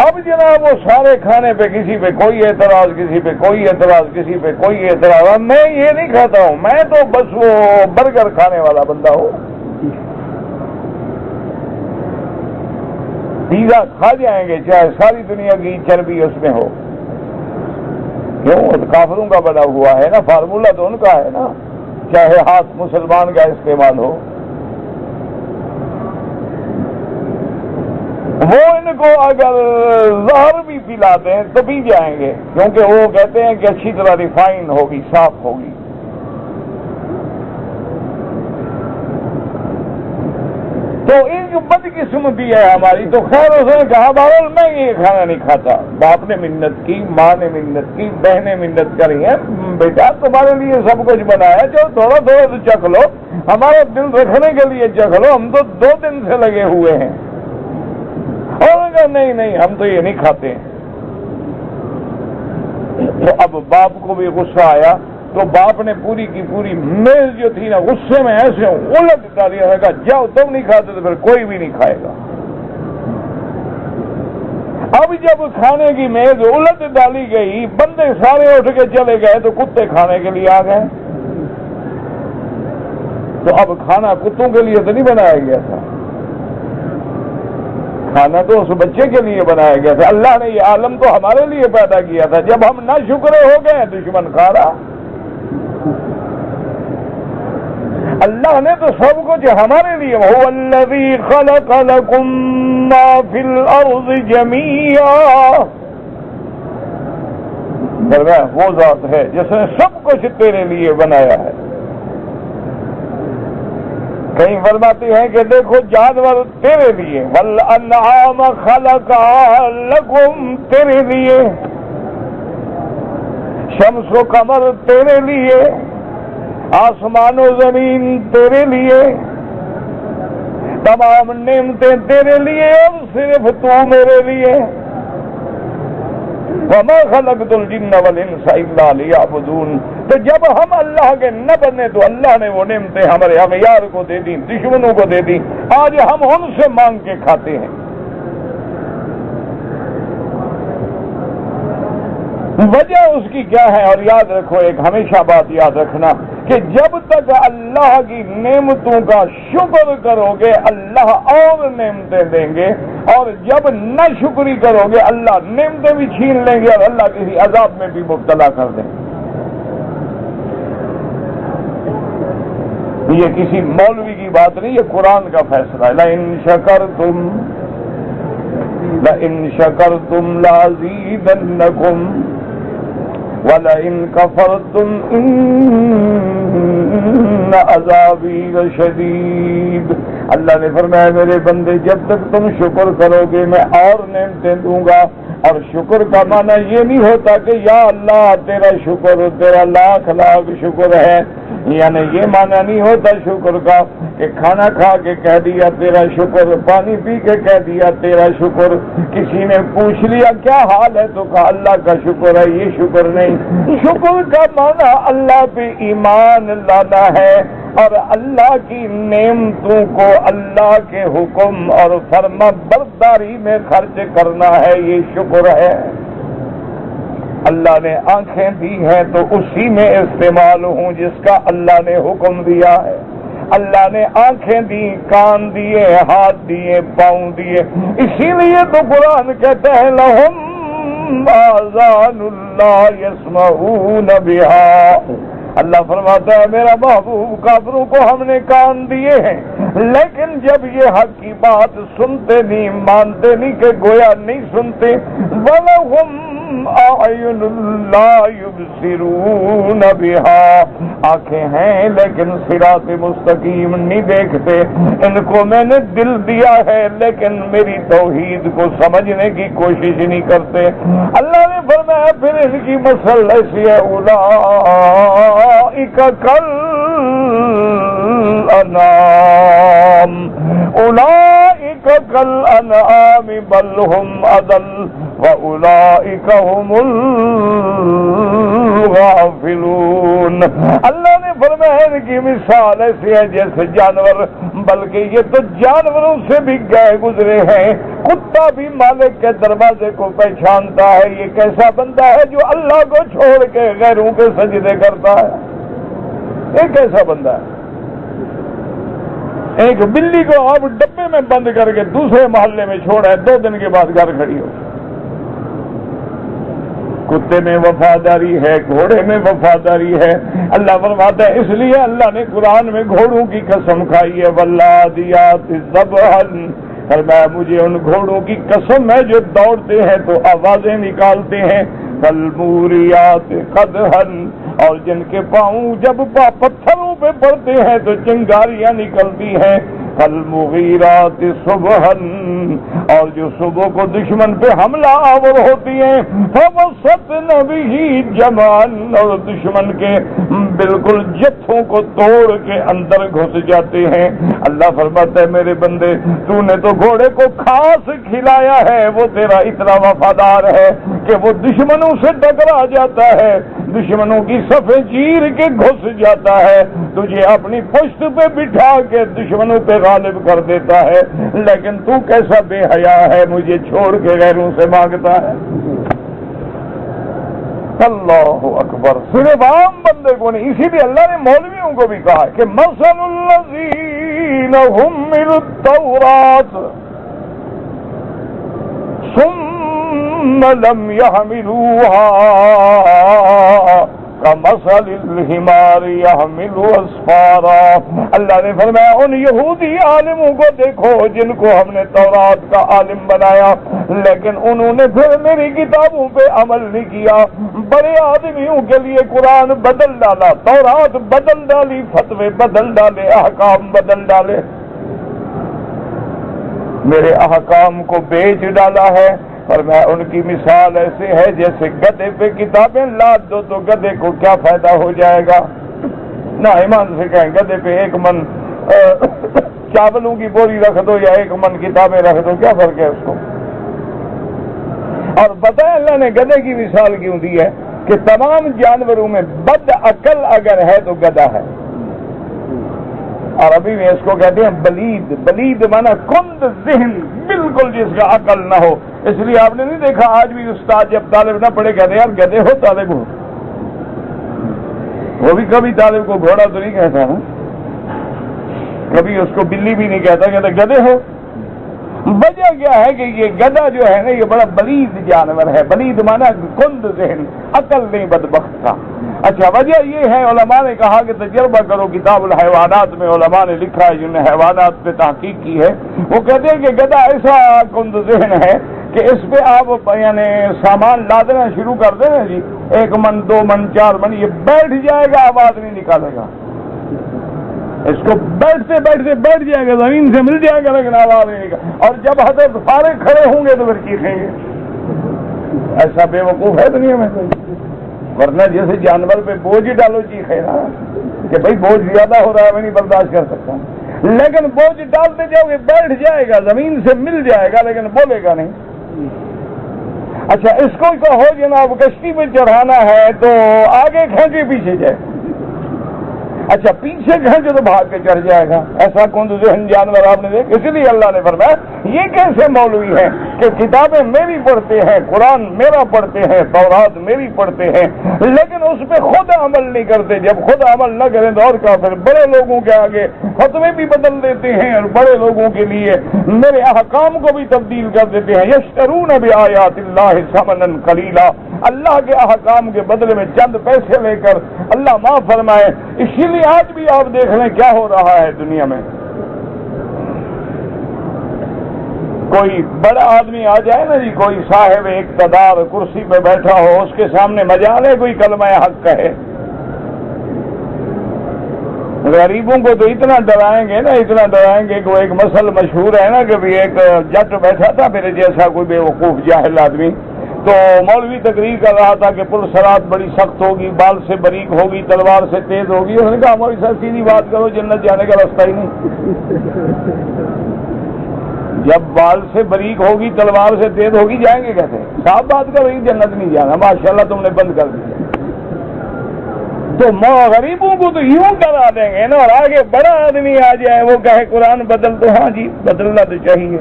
اب جناب وہ سارے کھانے پہ کسی پہ کوئی اعتراض, کسی پہ کوئی اعتراض, کسی پہ کوئی اعتراض. میں یہ نہیں کھاتا ہوں, میں تو بس وہ برگر کھانے والا بندہ ہوں. پیزا کھا جائیں گے چاہے ساری دنیا کی چربی اس میں ہو. کیوں؟ کافروں کا بنا ہوا ہے نا, فارمولہ تو ان کا ہے نا, چاہے ہاتھ مسلمان کا استعمال ہو. وہ ان کو اگر زہر بھی پلا دیں تو پی جائیں گے, کیونکہ وہ کہتے ہیں کہ اچھی طرح ریفائن ہوگی, صاف ہوگی. تو ایک بد قسمتی ہے ہماری. تو خیر اس نے کہا بابا میں یہ کھانا نہیں کھاتا. باپ نے منت کی, ماں نے منت کی, بہنیں منت کری ہیں, بیٹا تمہارے لیے سب کچھ بنایا, چلو تھوڑا تھوڑا تو چکھ لو, ہمارا دل رکھنے کے لیے چکھ لو, ہم تو 2 دن سے لگے ہوئے ہیں. اور کہا نہیں نہیں ہم تو یہ نہیں کھاتے. تو اب باپ کو بھی غصہ آیا, تو باپ نے پوری کی پوری میز جو تھی نا غصے میں ایسے الٹ ڈالی, کہا جاؤ تم نہیں کھاتے تو پھر کوئی بھی نہیں کھائے گا. اب جب کھانے کی میز الٹ ڈالی گئی, بندے سارے اٹھ کے چلے گئے تو کتے کھانے کے لیے آ گئے. تو اب کھانا کتوں کے لیے تو نہیں بنایا گیا تھا, کھانا تو اس بچے کے لیے بنایا گیا تھا. اللہ نے یہ عالم تو ہمارے لیے پیدا کیا تھا. جب ہم نہ شکرے ہو گئے دشمن کھا رہا. اللہ نے تو سب کچھ ہمارے لیے, هو الذی خلق لکم ما فی الارض جمیعا, وہ ذات ہے جس نے سب کچھ تیرے لیے بنایا ہے. کہیں فرماتے ہیں کہ دیکھو جانور تیرے لیے, والانعام خلقها لکم تیرے لیے, شمس و قمر تیرے لیے, آسمان و زمین تیرے لیے, تمام نعمتیں تیرے لیے اور صرف تو میرے لیے. وما خلقت الجن والانس الا لیعبدون. تو جب ہم اللہ کے نہ بنے تو اللہ نے وہ نعمتیں ہمارے اغیار کو دے دی, دشمنوں کو دے دی. آج ہم ان سے مانگ کے کھاتے ہیں. وجہ اس کی کیا ہے؟ اور یاد رکھو, ایک ہمیشہ بات یاد رکھنا کہ جب تک اللہ کی نعمتوں کا شکر کرو گے اللہ اور نعمتیں دیں گے, اور جب نہ شکری کرو گے اللہ نعمتیں بھی چھین لیں گے اور اللہ کسی عذاب میں بھی مبتلا کر دیں گے. یہ کسی مولوی کی بات نہیں, یہ قرآن کا فیصلہ ہے. لئن شکرتم لازیدنکم وَلَئِن كَفَرْتُمْ إِنَّ عَذَابِي لَشَدِيدٌ. اللہ نے فرمایا میرے بندے جب تک تم شکر کرو گے میں اور نعمتیں دوں گا. اور شکر کا معنی یہ نہیں ہوتا کہ یا اللہ تیرا شکر, تیرا لاکھ لاکھ شکر ہے, یعنی یہ معنی نہیں ہوتا شکر کا کہ کھانا کھا کے کہہ دیا تیرا شکر, پانی پی کے کہہ دیا تیرا شکر, کسی نے پوچھ لیا کیا حال ہے تو کہا اللہ کا شکر ہے, یہ شکر نہیں. شکر کا معنی اللہ پہ ایمان لانا ہے اور اللہ کی نعمتوں کو اللہ کے حکم اور فرما برداری میں خرچ کرنا ہے, یہ شکر ہے. اللہ نے آنکھیں دی ہیں تو اسی میں استعمال ہوں جس کا اللہ نے حکم دیا ہے. اللہ نے آنکھیں دی، کان دیے، ہاتھ دیے، پاؤں دیے، اسی لیے تو قرآن کہتا ہے لہم آذان لا یسمعون بہا۔ اللہ فرماتا ہے میرا محبوب کافروں کو ہم نے کان دیے ہیں، لیکن جب یہ حق کی بات سنتے نہیں، مانتے نہیں کہ گویا نہیں سنتے۔ وَلَهُمْ أَعْيُنٌ لَا يُبْصِرُونَ بِهَا، آنکھیں ہیں لیکن صراط مستقیم نہیں دیکھتے۔ ان کو میں نے دل دیا ہے لیکن میری توحید کو سمجھنے کی کوشش نہیں کرتے۔ اللہ نے فرمایا پھر ان کی مثل ایسی ہے اولئک کالانعام، اولئک کالانعام بل هم اضل واولئک هم الغافلون۔ اللہ نے فرمایا ان کی مثال ایسی ہے جیسے جانور، بلکہ یہ تو جانوروں سے بھی گئے گزرے ہیں۔ کتا بھی مالک کے دروازے کو پہچانتا ہے۔ یہ کیسا بندہ ہے جو اللہ کو چھوڑ کے غیروں کے سجدے کرتا ہے؟ یہ کیسا بندہ ہے؟ ایک بلی کو آپ ڈبے میں بند کر کے دوسرے محلے میں چھوڑا ہے، 2 دن کے بعد گھر کھڑی ہو۔ کتے میں وفاداری ہے، گھوڑے میں وفاداری ہے۔ اللہ فرماتا ہے اس لیے اللہ نے قرآن میں گھوڑوں کی قسم کھائی ہے، والعادیات ضبحا، فرمایا مجھے ان گھوڑوں کی قسم ہے جو دوڑتے ہیں تو آوازیں نکالتے ہیں، فالموریات قدحا، اور جن کے پاؤں جب پتھروں پہ پڑتے ہیں تو چنگاریاں نکلتی ہیں، فالمغیرات صبحا، اور جو صبح کو دشمن پہ حملہ آور ہوتی ہیں، فوسطن بہ جمعا، اور دشمن کے بالکل جتھوں کو توڑ کے اندر گھس جاتے ہیں۔ اللہ فرماتا ہے میرے بندے تو نے تو گھوڑے کو گھاس کھلایا ہے، وہ تیرا اتنا وفادار ہے کہ وہ دشمنوں سے ٹکرا جاتا ہے، دشمنوں کی صفیں چیر کے گھس جاتا ہے، تجھے اپنی پشت پہ بٹھا کے دشمنوں پہ غالب کر دیتا ہے، لیکن تو کیسا بے حیا ہے، مجھے چھوڑ کے غیروں سے مانگتا ہے۔ اللہ اکبر، صرف عام بندے کو نہیں، اسی لیے اللہ نے مولویوں کو بھی کہا کہ مثل الذین حملوا التوراۃ ثم لم يحملوها کمثل الحمار يحمل اسفارا۔ اللہ نے فرمایا ان یہودی عالموں کو دیکھو جن کو ہم نے تورات کا عالم بنایا، لیکن انہوں نے پھر میری کتابوں پہ عمل نہیں کیا، بڑے آدمیوں کے لیے قرآن بدل ڈالا، تورات بدل ڈالی، فتوے بدل ڈالے، احکام بدل ڈالے، میرے احکام کو بیچ ڈالا ہے۔ اور میں ان کی مثال ایسے ہے جیسے گدھے پہ کتابیں لاد دو تو گدھے کو کیا فائدہ ہو جائے گا؟ نہ ایمان سے کہیں گدھے پہ 1 من چاولوں کی بوری رکھ دو یا 1 من کتابیں رکھ دو، کیا فرق ہے اس کو؟ اور بتائیں اللہ نے گدھے کی مثال کیوں دی ہے کہ تمام جانوروں میں بد عقل اگر ہے تو گدھا ہے۔ عربی میں اس کو کہتے ہیں بلید، بلید مانا کند ذہن، بالکل جس کا عقل نہ ہو۔ اس لیے آپ نے نہیں دیکھا آج بھی استاد جب طالب نہ پڑھے کہتے ہیں یار گدھے ہو طالب ہو، وہ بھی کبھی طالب کو گھوڑا تو نہیں کہتا نا، کبھی اس کو بلی بھی نہیں کہتا، کہتے گدھے ہو۔ وجہ کیا ہے کہ یہ گدھا جو ہے نا یہ بڑا بلید جانور ہے، بلید مانا کند ذہن، عقل نہیں بدبخت کا۔ اچھا وجہ یہ ہے، علماء نے کہا کہ تجربہ کرو، کتاب الحیوانات میں علماء نے لکھا ہے جنہوں نے حیوانات پہ تحقیق کی ہے، وہ کہتے ہیں کہ گدھا ایسا کند ذہن ہے کہ اس پہ آپ یعنی سامان لادنا شروع کر دیں نا جی، 1 من 2 من 4 من، یہ بیٹھ جائے گا، آواز نہیں نکالے گا، اس کو بیٹھتے بیٹھتے بیٹھ جائے گا، زمین سے مل جائے گا لیکن آواز نہیں نکالے گا، اور جب حضرت فارغ کھڑے ہوں گے تو پھر چیخیں گے۔ ایسا بے وقوف ہے دنیا میں کوئی؟ ورنہ جیسے جانور پہ بوجھ ڈالو چیخے نا کہ بھائی بوجھ زیادہ ہو رہا ہے میں نہیں برداشت کر سکتا، لیکن بوجھ ڈالتے جاؤ گے بیٹھ جائے گا، زمین سے مل جائے گا لیکن بولے گا نہیں۔ اچھا اس کو کہو جناب کشتی پہ چڑھانا ہے تو آگے کھینچے پیچھے جائے، اچھا پیچھے کھینچے تو بھاگ کے چڑھ جائے گا، ایسا کند ذہن جانور آپ نے دیکھ۔ اسی لیے اللہ نے فرمایا یہ کیسے مولوی ہیں کہ کتابیں میری پڑھتے ہیں، قرآن میرا پڑھتے ہیں، تورات میری پڑھتے ہیں، لیکن اس پہ خود عمل نہیں کرتے۔ جب خود عمل نہ کریں تو اور کافر بڑے لوگوں کے آگے فتوے بھی بدل دیتے ہیں اور بڑے لوگوں کے لیے میرے احکام کو بھی تبدیل کر دیتے ہیں۔ یشترون بآیات اللہ ثمنا قلیلا، اللہ کے احکام کے بدلے میں چند پیسے لے کر اللہ معاف فرمائے۔ اسی لیے آج بھی آپ دیکھ لیں کیا ہو رہا ہے دنیا میں، کوئی بڑا آدمی آ جائے نا جی، کوئی صاحب اقتدار کرسی پہ بیٹھا ہو، اس کے سامنے مجال ہے کوئی کلمہ حق کہے، غریبوں کو تو اتنا ڈرائیں گے نا، اتنا ڈرائیں گے کہ وہ ایک مسئلہ مشہور ہے نا کہ ایک جٹ بیٹھا تھا میرے جیسا کوئی بے وقوف جاہل آدمی، تو مولوی تقریر کر رہا تھا کہ پل صراط بڑی سخت ہوگی، بال سے باریک ہوگی، تلوار سے تیز ہوگی۔ اس نے کہا ہماری ساتھ سیدھی بات کرو، جنت جانے کا راستہ ہی نہیں۔ جب بال سے باریک ہوگی، تلوار سے تیز ہوگی، جائیں گے کیسے؟ صاف بات کرو، جنت نہیں جانا، ماشاءاللہ تم نے بند کر دیا۔ تو غریبوں کو تو یوں ڈرا دیں گے نا، اور آگے بڑا آدمی آ جائے وہ کہے قرآن بدل، تو ہاں جی بدلنا تو چاہیے،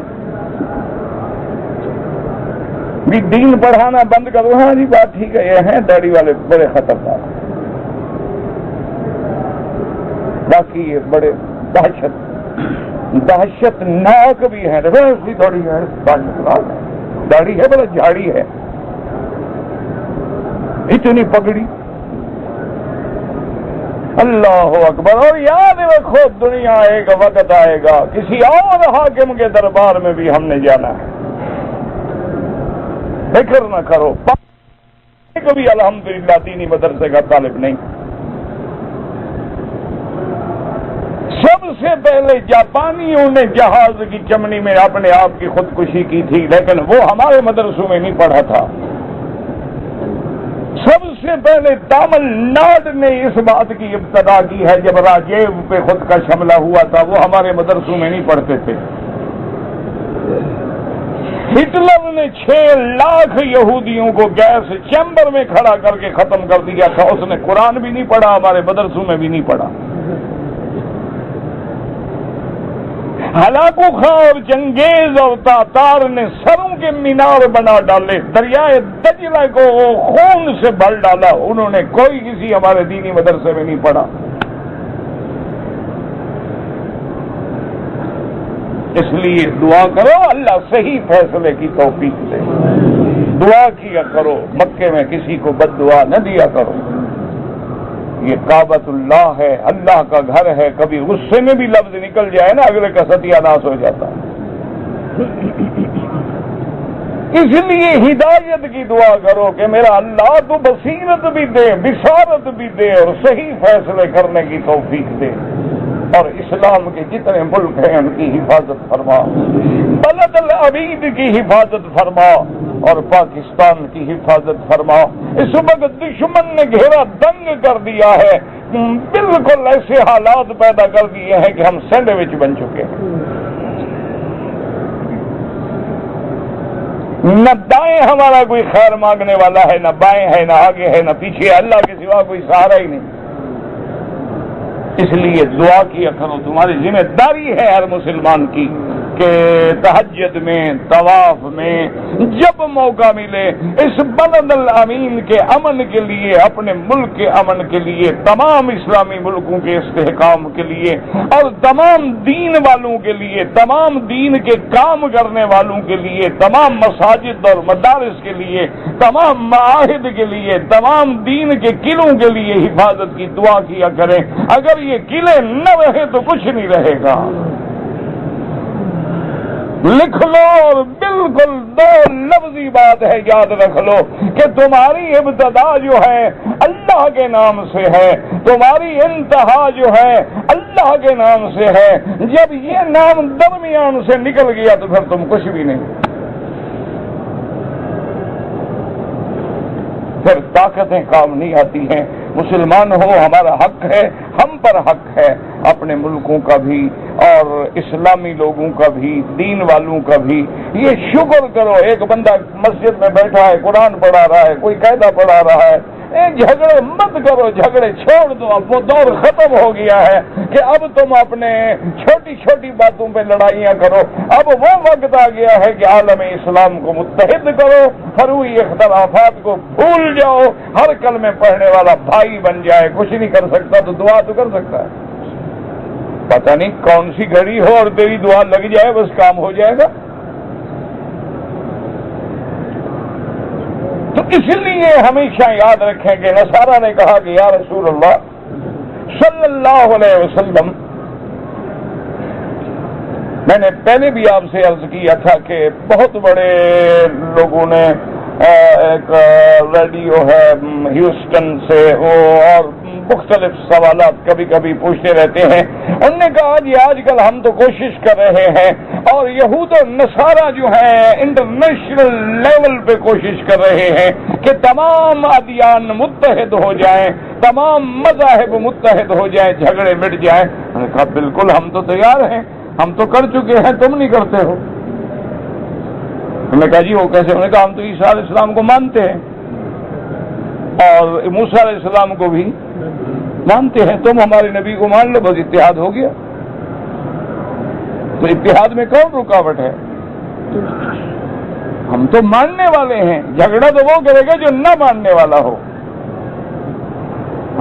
بھی دین پڑھانا بند کرو، ہاں جی بات ٹھیک ہے، یہ ہیں داڑھی والے بڑے خطرناک، باقی یہ بڑے دہشت ناک بھی ہیں، ایسی داڑھی ہے، داڑھی ہے بڑا جھاڑی ہے، اتنی پگڑی، اللہ اکبر۔ اور یاد رکھو دنیا ایک وقت آئے گا کسی اور حاکم کے دربار میں بھی ہم نے جانا ہے، فکر نہ کرو۔ کبھی الحمدللہ دینی مدرسے کا طالب نہیں، سب سے پہلے جاپانیوں نے جہاز کی چمنی میں اپنے آپ کی خودکشی کی تھی، لیکن وہ ہمارے مدرسوں میں نہیں پڑھا تھا۔ سب سے پہلے تامل ناڈ نے اس بات کی ابتدا کی ہے، جب راجیو پہ خود کا حملہ ہوا تھا، وہ ہمارے مدرسوں میں نہیں پڑھتے تھے۔ ہٹلر نے 6 لاکھ یہودیوں کو گیس چیمبر میں کھڑا کر کے ختم کر دیا تھا، اس نے قرآن بھی نہیں پڑھا، ہمارے مدرسوں میں بھی نہیں پڑھا۔ ہلاکو خاں اور چنگیز اور تاتار نے سروں کے مینار بنا ڈالے، دریائے دجلہ کو خون سے بھر ڈالا، انہوں نے کوئی کسی ہمارے دینی مدرسے میں نہیں پڑھا۔ اس لیے دعا کرو اللہ صحیح فیصلے کی توفیق دے، دعا کیا کرو، مکے میں کسی کو بد دعا نہ دیا کرو، یہ کعبۃ اللہ ہے، اللہ کا گھر ہے، کبھی غصے میں بھی لفظ نکل جائے نا اگلے کا ستیہ ناش ہو جاتا ہے۔ اس لیے ہدایت کی دعا کرو کہ میرا اللہ تو بصیرت بھی دے، بصارت بھی دے، اور صحیح فیصلے کرنے کی توفیق دے، اور اسلام کے جتنے ملک ہیں ان کی حفاظت فرما، بلد العبید کی حفاظت فرما، اور پاکستان کی حفاظت فرما۔ اس وقت دشمن نے گھیرا دنگ کر دیا ہے، بالکل ایسے حالات پیدا کر دیے ہیں کہ ہم سینڈوچ بن چکے ہیں، نہ دائیں ہمارا کوئی خیر مانگنے والا ہے، نہ بائیں ہے، نہ آگے ہے، نہ پیچھے، اللہ کے سوا کوئی سہارا ہی نہیں۔ اس لیے دعا کیا کرو، تمہاری ذمہ داری ہے ہر مسلمان کی کہ تہجد میں، طواف میں، جب موقع ملے اس بلد الامین کے امن کے لیے، اپنے ملک کے امن کے لیے، تمام اسلامی ملکوں کے استحکام کے لیے، اور تمام دین والوں کے لیے، تمام دین کے کام کرنے والوں کے لیے، تمام مساجد اور مدارس کے لیے، تمام معاہد کے لیے، تمام دین کے قلعوں کے لیے حفاظت کی دعا کیا کریں۔ اگر یہ قلعے نہ رہے تو کچھ نہیں رہے گا۔ لکھ لو، اور بالکل 2 لفظی بات ہے، یاد رکھ لو کہ تمہاری ابتدا جو ہے اللہ کے نام سے ہے، تمہاری انتہا جو ہے اللہ کے نام سے ہے۔ جب یہ نام درمیان سے نکل گیا تو پھر تم کچھ بھی نہیں، پھر طاقتیں کام نہیں آتی ہیں۔ مسلمان ہو، ہمارا حق ہے، ہم پر حق ہے اپنے ملکوں کا بھی اور اسلامی لوگوں کا بھی، دین والوں کا بھی۔ یہ شکر کرو، ایک بندہ مسجد میں بیٹھا ہے، قرآن پڑھا رہا ہے، کوئی قاعدہ پڑھا رہا ہے، جھگڑے مت کرو، جھگڑے چھوڑ دو، اب وہ دور ختم ہو گیا ہے کہ اب تم اپنے چھوٹی چھوٹی باتوں پہ لڑائیاں کرو۔ اب وہ وقت آ گیا ہے کہ عالم اسلام کو متحد کرو، فروئی اختلافات کو بھول جاؤ، ہر کلمے پڑھنے والا بھائی بن جائے۔ کچھ نہیں کر سکتا تو دعا تو کر سکتا ہے، پتہ نہیں کون سی گھڑی ہو اور تیری دعا لگ جائے، بس کام ہو جائے گا۔ تو اس لیے ہمیشہ یاد رکھیں کہ نصارہ نے کہا کہ یا رسول اللہ صلی اللہ علیہ وسلم، میں نے پہلے بھی آپ سے عرض کیا تھا کہ بہت بڑے لوگوں نے ایک ریڈیو ہے ہیوسٹن سے، وہ اور مختلف سوالات کبھی کبھی پوچھتے رہتے ہیں، انہوں نے کہا جی آج کل ہم تو کوشش کر رہے ہیں اور یہود و نصارہ جو ہیں انٹرنیشنل لیول پہ کوشش کر رہے ہیں کہ تمام ادیان متحد ہو جائیں، تمام مذاہب متحد ہو جائیں، جھگڑے مٹ جائیں۔ میں نے کہا بالکل ہم تو تیار ہیں، ہم تو کر چکے ہیں، تم نہیں کرتے ہو۔ انہوں نے کہا جی وہ کیسے؟ انہوں نے کہا ہم تو عیسیٰ علیہ السلام کو مانتے ہیں اور موسیٰ علیہ السلام کو بھی مانتے ہیں، تم ہمارے نبی کو مان لو، بس اتحاد ہو گیا۔ تو اتحاد میں کون رکاوٹ ہے؟ ہم تو ماننے والے ہیں، جھگڑا تو وہ کرے گا جو نہ ماننے والا ہو۔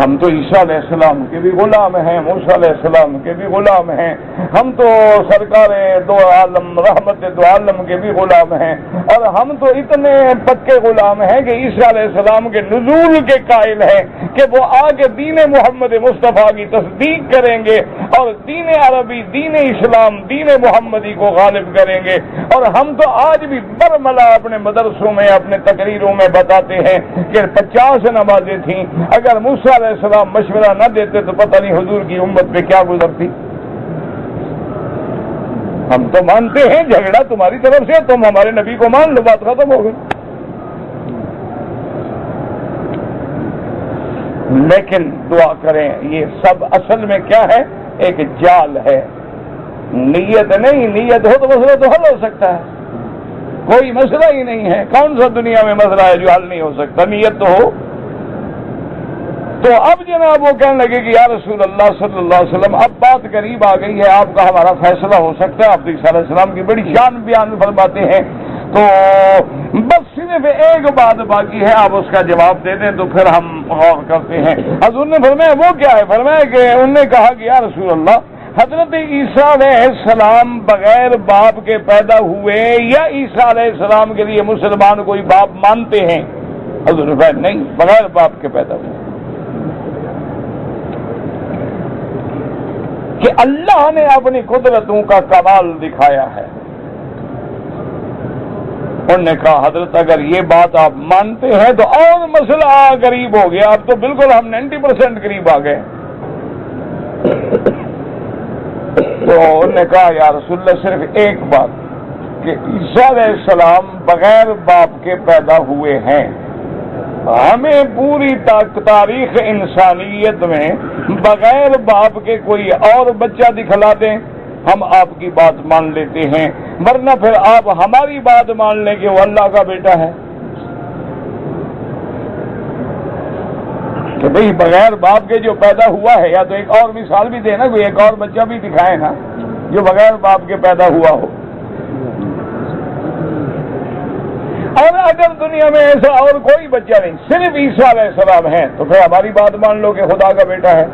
ہم تو عیسیٰ علیہ السلام کے بھی غلام ہیں، موسیٰ علیہ السلام کے بھی غلام ہیں، ہم تو سرکار دو عالم رحمت دو عالم کے بھی غلام ہیں، اور ہم تو اتنے پکے غلام ہیں کہ عیسیٰ علیہ السلام کے نزول کے قائل ہیں کہ وہ آگے دین محمد مصطفیٰ کی تصدیق کریں گے اور دین عربی، دین اسلام، دین محمدی کو غالب کریں گے۔ اور ہم تو آج بھی برملا اپنے مدرسوں میں، اپنے تقریروں میں بتاتے ہیں کہ 50 نمازیں تھیں، اگر موسیٰ علیہ السلام مشورہ نہ دیتے تو پتہ نہیں حضور کی امت پہ کیا گزرتی۔ ہم تو مانتے ہیں جھگڑا تمہاری طرف سے، تم ہمارے نبی کو مان لو، بات ختم ہو گئی۔ لیکن دعا کریں، یہ سب اصل میں کیا ہے؟ ایک جال ہے، نیت نہیں۔ نیت ہو تو مسئلہ تو حل ہو سکتا ہے، کوئی مسئلہ ہی نہیں ہے۔ کون سا دنیا میں مسئلہ ہے جو حل نہیں ہو سکتا؟ نیت تو ہو۔ تو اب جناب وہ کہنے لگے کہ یا رسول اللہ صلی اللہ علیہ وسلم اب بات قریب آ گئی ہے، آپ کا ہمارا فیصلہ ہو سکتا ہے۔ آپ تو عیسیٰ علیہ السلام کی بڑی شان بیان فرماتے ہیں، تو بس صرف ایک بات باقی ہے، آپ اس کا جواب دے دیں تو پھر ہم غور کرتے ہیں۔ حضور نے فرمایا وہ کیا ہے؟ فرمایا کہ انہوں نے کہا کہ یا رسول اللہ حضرت عیسیٰ علیہ السلام بغیر باپ کے پیدا ہوئے یا عیسیٰ علیہ السلام کے لیے مسلمان کوئی باپ مانتے ہیں؟ حضور نے فرمایا نہیں، بغیر باپ کے پیدا ہوئے۔ کہ اللہ نے اپنی قدرتوں کا کمال دکھایا ہے۔ انہوں نے کہا حضرت اگر یہ بات آپ مانتے ہیں تو اور مسئلہ قریب ہو گیا، اب تو بالکل ہم 90% قریب آ گئے۔ تو انہوں نے کہا یا رسول اللہ صرف ایک بات کہ عیسیٰ علیہ السلام بغیر باپ کے پیدا ہوئے ہیں، ہمیں پوری تاریخ انسانیت میں بغیر باپ کے کوئی اور بچہ دکھلا دیں، ہم آپ کی بات مان لیتے ہیں، ورنہ پھر آپ ہماری بات مان لیں کہ وہ اللہ کا بیٹا ہے۔ کہ بھئی بغیر باپ کے جو پیدا ہوا ہے، یا تو ایک اور مثال بھی دے نا، کوئی ایک اور بچہ بھی دکھائے نا جو بغیر باپ کے پیدا ہوا ہو۔ اور اگر دنیا میں ایسا اور کوئی بچہ نہیں، صرف عیسیٰ علیہ السلام ہیں، تو پھر ہماری بات مان لو کہ خدا کا بیٹا ہے۔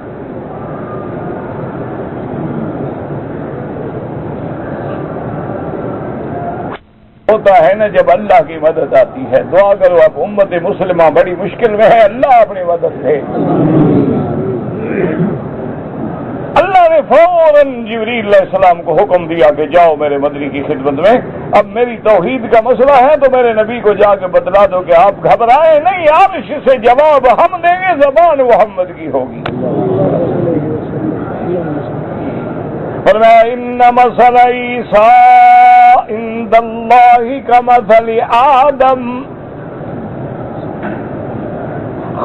ہوتا ہے نا جب اللہ کی مدد آتی ہے، دعا کرو اب امت مسلمہ بڑی مشکل میں ہے، اللہ اپنی مدد دے۔ اللہ نے فوراً جبریل علیہ السلام کو حکم دیا کہ جاؤ میرے مدنی کی خدمت میں، اب میری توحید کا مسئلہ ہے تو میرے نبی کو جا کے بتلا دو کہ آپ گھبرائیں نہیں، عرش سے جواب ہم دیں گے، زبان محمد کی ہوگی۔ فرمایا ان مثل عیسیٰ عند اللہ کمثل آدم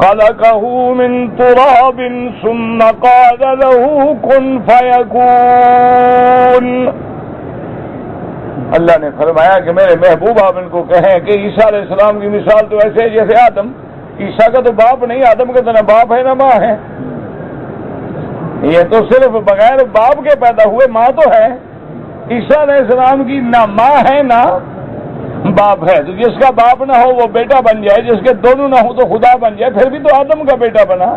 خلقه من تراب ثم قال له كن فيكون۔ اللہ نے فرمایا کہ میرے محبوب آپ ان کو کہیں کہ عیسیٰ علیہ السلام کی مثال تو ایسے ہے جیسے آدم عیسیٰ کا تو باپ نہیں، آدم کا تو نہ باپ ہے نہ ماں ہے، یہ تو صرف بغیر باپ کے پیدا ہوئے، ماں تو ہے۔ عیسیٰ علیہ السلام کی نہ ماں ہے نہ باپ ہے، تو جس کا باپ نہ ہو وہ بیٹا بن جائے، جس کے دونوں نہ ہو تو خدا بن جائے، پھر بھی تو آدم کا بیٹا بنا۔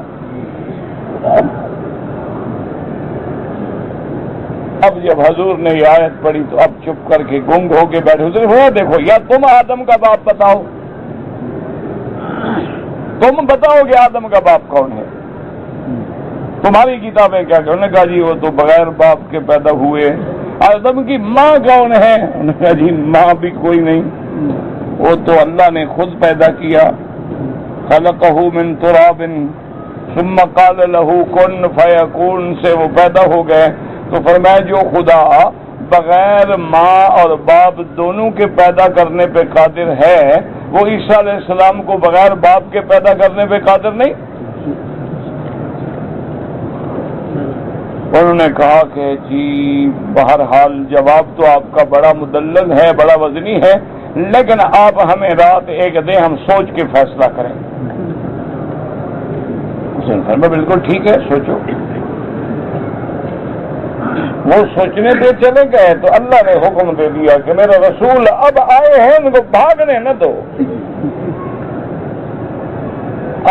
اب جب حضور نے یہ آیت پڑھی تو اب چپ کر کے گنگ ہو کے بیٹھے، وہ دیکھو، یا تم آدم کا باپ بتاؤ، تم بتاؤ کہ آدم کا باپ کون ہے، تمہاری کتابیں کیا کہ؟ انہوں نے کہا جی وہ تو بغیر باپ کے پیدا ہوئے۔ آدم کی ماں کون ہے؟ انہوں نے کہا جی ماں بھی کوئی نہیں، وہ تو اللہ نے خود پیدا کیا، خلقہ من تراب ثم قال له کن فیکون، سے وہ پیدا ہو گئے۔ تو فرمایا جو خدا بغیر ماں اور باپ دونوں کے پیدا کرنے پہ قادر ہے، وہ عیسیٰ علیہ السلام کو بغیر باپ کے پیدا کرنے پہ قادر نہیں؟ انہوں نے کہا کہ جی بہرحال جواب تو آپ کا بڑا مدلل ہے، بڑا وزنی ہے، لیکن آپ ہمیں رات ایک دیں، ہم سوچ کے فیصلہ کریں۔ میں بالکل ٹھیک ہے، سوچو۔ وہ سوچنے پہ چلے گئے تو اللہ نے حکم دے دیا کہ میرا رسول اب آئے ہیں، ان کو بھاگنے نہ دو،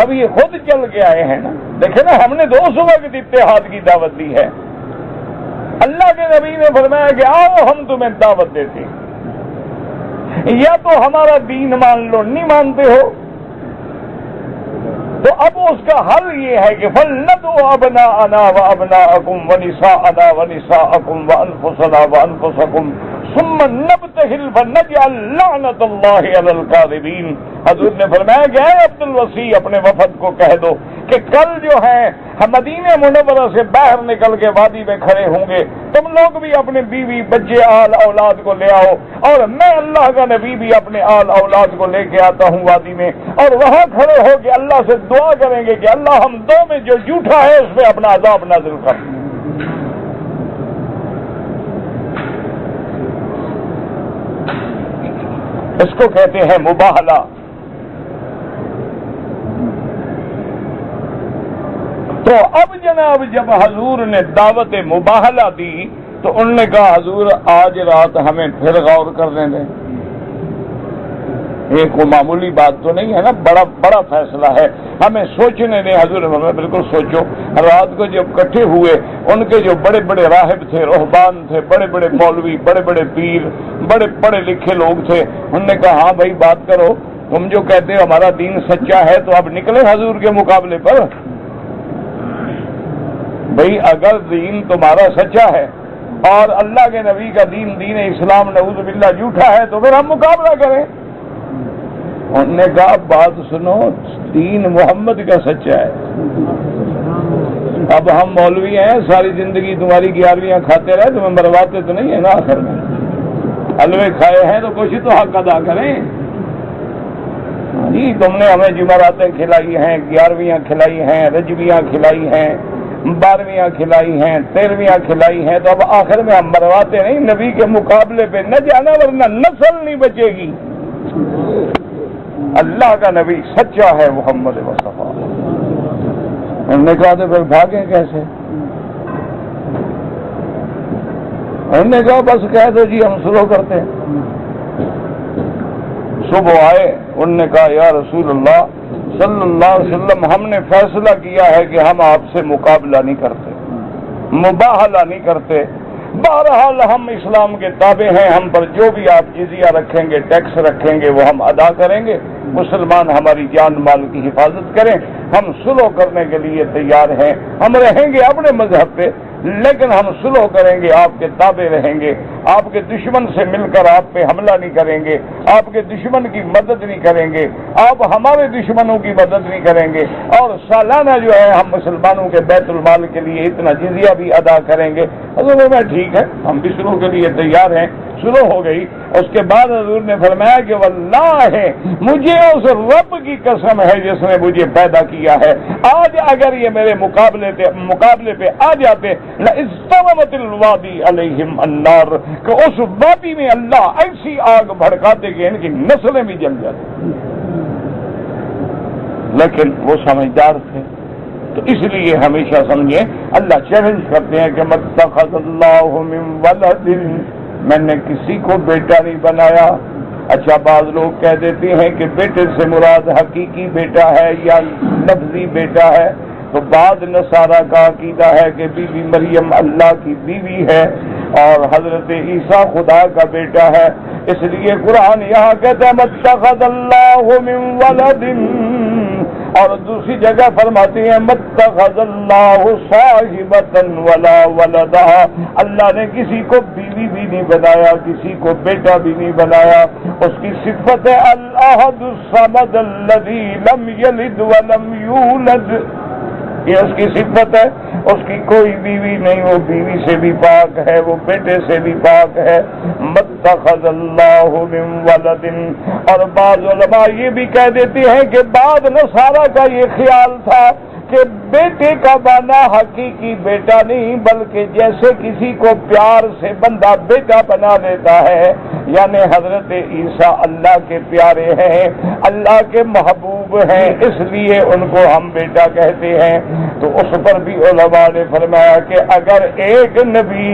اب یہ خود چل کے آئے ہیں نا۔ دیکھیں نا، ہم نے تو اس وقت اتحاد کی دعوت دی ہے، اللہ کے نبی نے فرمایا کہ آؤ ہم تمہیں دعوت دیتے ہیں، یا تو ہمارا دین مان لو، نہیں مانتے ہو تو اب اس کا حل یہ ہے کہ فَلْنَدْعُ أَبْنَاءَنَا وَأَبْنَاءَكُمْ وَنِسَاءَنَا وَنِسَاءَكُمْ وَأَنفُسَنَا وَأَنفُسَكُمْ ثُمَّ نَبْتَهِلْ فَنَجْعَلْ لَعْنَةَ اللَّهِ عَلَى الْكَاذِبِينَ۔ حضور نے فرمایا کہ اے عبد الوسیع اپنے وفد کو کہہ دو کہ کل جو ہے ہم مدینہ منورہ سے باہر نکل کے وادی میں کھڑے ہوں گے، تم لوگ بھی اپنے بیوی بچے آل اولاد کو لے آؤ، اور میں اللہ کا نبی بھی اپنے آل اولاد کو لے کے آتا ہوں وادی میں، اور وہاں کھڑے ہو کے اللہ سے دعا کریں گے کہ اللہ ہم دو میں جو جھوٹا ہے اس پہ اپنا عذاب نازل کر۔ اس کو کہتے ہیں مباہلہ۔ تو اب جناب جب حضور نے دعوت مباہلہ دی تو انہوں نے کہا حضور آج رات ہمیں پھر غور کرنے دیں، یہ کوئی معمولی بات تو نہیں ہے نا، بڑا فیصلہ ہے، ہمیں سوچنے دیں۔ حضور ہمیں بالکل سوچو۔ رات کو جب اکٹھے ہوئے، ان کے جو بڑے بڑے راہب تھے، رہبان تھے، بڑے بڑے مولوی، بڑے بڑے پیر، بڑے پڑھے لکھے لوگ تھے، انہوں نے کہا ہاں بھائی بات کرو، تم جو کہتے ہو ہمارا دین سچا ہے تو اب نکلے حضور کے مقابلے پر۔ بھئی اگر دین تمہارا سچا ہے اور اللہ کے نبی کا دین اسلام نعوذ باللہ جھوٹا ہے تو پھر ہم مقابلہ کریں۔ انہوں نے کہا بات سنو، دین محمد کا سچا ہے، اب ہم مولوی ہیں ساری زندگی تمہاری 11ویاں کھاتے رہے، تمہیں مرواتے تو نہیں ہے نا، آخر میں حلوے کھائے ہیں تو کچھ تو حق ادا کریں جی۔ تم نے ہمیں جمعراتیں کھلائی ہیں، 11ویاں کھلائی ہیں، رجبیاں کھلائی ہیں، 12ویاں کھلائی ہیں، 13ویاں کھلائی ہیں، تو اب آخر میں ہم مرواتے نہیں، نبی کے مقابلے پہ نہ جانا ورنہ نسل نہیں بچے گی۔ اللہ کا نبی سچا ہے محمد مصطفیٰ۔ انہوں نے کہا تو پھر بھاگیں کیسے؟ انہوں نے کہا بس کہہ دو جی ہم شروع کرتے ہیں۔ صبح آئے، انہوں نے کہا یا رسول اللہ صلی اللہ علیہ وسلم ہم نے فیصلہ کیا ہے کہ ہم آپ سے مقابلہ نہیں کرتے، مباہلہ نہیں کرتے، بہرحال ہم اسلام کے تابع ہیں، ہم پر جو بھی آپ جزیہ رکھیں گے، ٹیکس رکھیں گے وہ ہم ادا کریں گے، مسلمان ہماری جان مال کی حفاظت کریں، ہم صلح کرنے کے لیے تیار ہیں، ہم رہیں گے اپنے مذہب پہ لیکن ہم صلح کریں گے، آپ کے تابع رہیں گے، آپ کے دشمن سے مل کر آپ پہ حملہ نہیں کریں گے، آپ کے دشمن کی مدد نہیں کریں گے، آپ ہمارے دشمنوں کی مدد نہیں کریں گے، اور سالانہ جو ہے ہم مسلمانوں کے بیت المال کے لیے اتنا جزیہ بھی ادا کریں گے۔ حضور میں ٹھیک ہے، ہم بھی شروع کے لیے تیار ہیں۔ شروع ہو گئی۔ اس کے بعد حضور نے فرمایا کہ واللہ مجھے اس رب کی قسم ہے جس نے مجھے پیدا کیا ہے، آج اگر یہ میرے مقابلے پہ آ جاتے لَإِسْتَوَمَتِ الْوَادِي عَلَيْهِمْ النَّارِ، کہ اس وادی میں اللہ ایسی آگ بھڑکاتے کہ ان کی نسلیں بھی جل جاتی۔ لیکن وہ سمجھدار تھے، تو اس لیے ہمیشہ سمجھیں اللہ چیلنج کرتے ہیں کہ متخذ اللہ من ولد، میں نے کسی کو بیٹا نہیں بنایا۔ اچھا، بعض لوگ کہہ دیتے ہیں کہ بیٹے سے مراد حقیقی بیٹا ہے یا لفظی بیٹا ہے، تو بعض نصارہ کا عقیدہ ہے کہ بی بی مریم اللہ کی بیوی ہے اور حضرت عیسیٰ خدا کا بیٹا ہے۔ اس لیے قرآن یہاں کہتا ہے متخذ اللہ من ولد، اور دوسری جگہ فرماتے ہیں متخذ اللہ صاحبۃ ولا ولدا، اللہ نے کسی کو بیوی بھی نہیں بنایا، کسی کو بیٹا بھی نہیں بنایا۔ اس کی صفت ہے الاحد الصمد الذی لم یلد ولم یولد، یہ اس کی صفت ہے، اس کی کوئی بیوی نہیں، وہ بیوی سے بھی پاک ہے، وہ بیٹے سے بھی پاک ہے۔ متخذ اللہ من ولد، اور بعض علماء یہ بھی کہہ دیتے ہیں کہ بعض نصارہ کا یہ خیال تھا کہ بیٹے کا معنی حقیقی بیٹا نہیں، بلکہ جیسے کسی کو پیار سے بندہ بیٹا بنا لیتا ہے، یعنی حضرت عیسیٰ اللہ کے پیارے ہیں، اللہ کے محبوب ہیں، اس لیے ان کو ہم بیٹا کہتے ہیں۔ تو اس پر بھی علماء نے فرمایا کہ اگر ایک نبی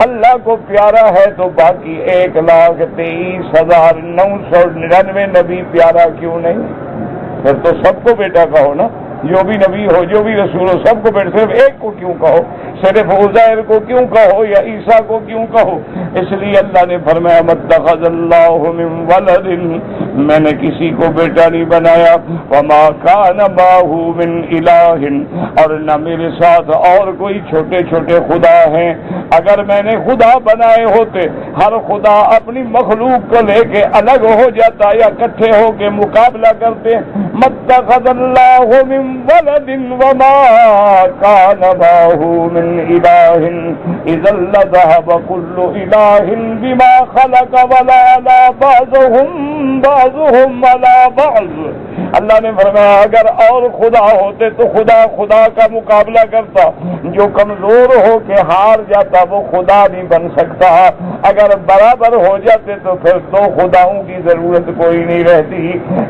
اللہ کو پیارا ہے تو باقی 1,23,999 نبی پیارا کیوں نہیں؟ پھر تو سب کو بیٹا کہو نا، جو بھی نبی ہو، جو بھی رسول ہو، سب کو بیٹا، صرف ایک کو کیوں کہو؟ صرف عزیر کو کیوں کہو یا عیسیٰ کو کیوں کہو؟ اس لیے اللہ نے فرمایا متخذ اللہ من ولد، میں نے کسی کو بیٹا نہیں بنایا، وما کان معہ من الہ، اور نہ میرے ساتھ اور کوئی چھوٹے چھوٹے خدا ہیں۔ اگر میں نے خدا بنائے ہوتے، ہر خدا اپنی مخلوق کو لے کے الگ ہو جاتا یا اکٹھے ہو کے مقابلہ کرتے۔ متخذ اللہ من ولد وما کان معہ من الہ اذا لذهب كل الہ بما خلق ولا لا بعضهم على بعض۔ اللہ نے فرمایا اگر اور خدا ہوتے تو خدا کا مقابلہ کرتا، جو کمزور ہو کے ہار جاتا وہ خدا نہیں بن سکتا، اگر برابر ہو جاتے تو پھر دو خداؤں کی ضرورت کوئی نہیں رہتی۔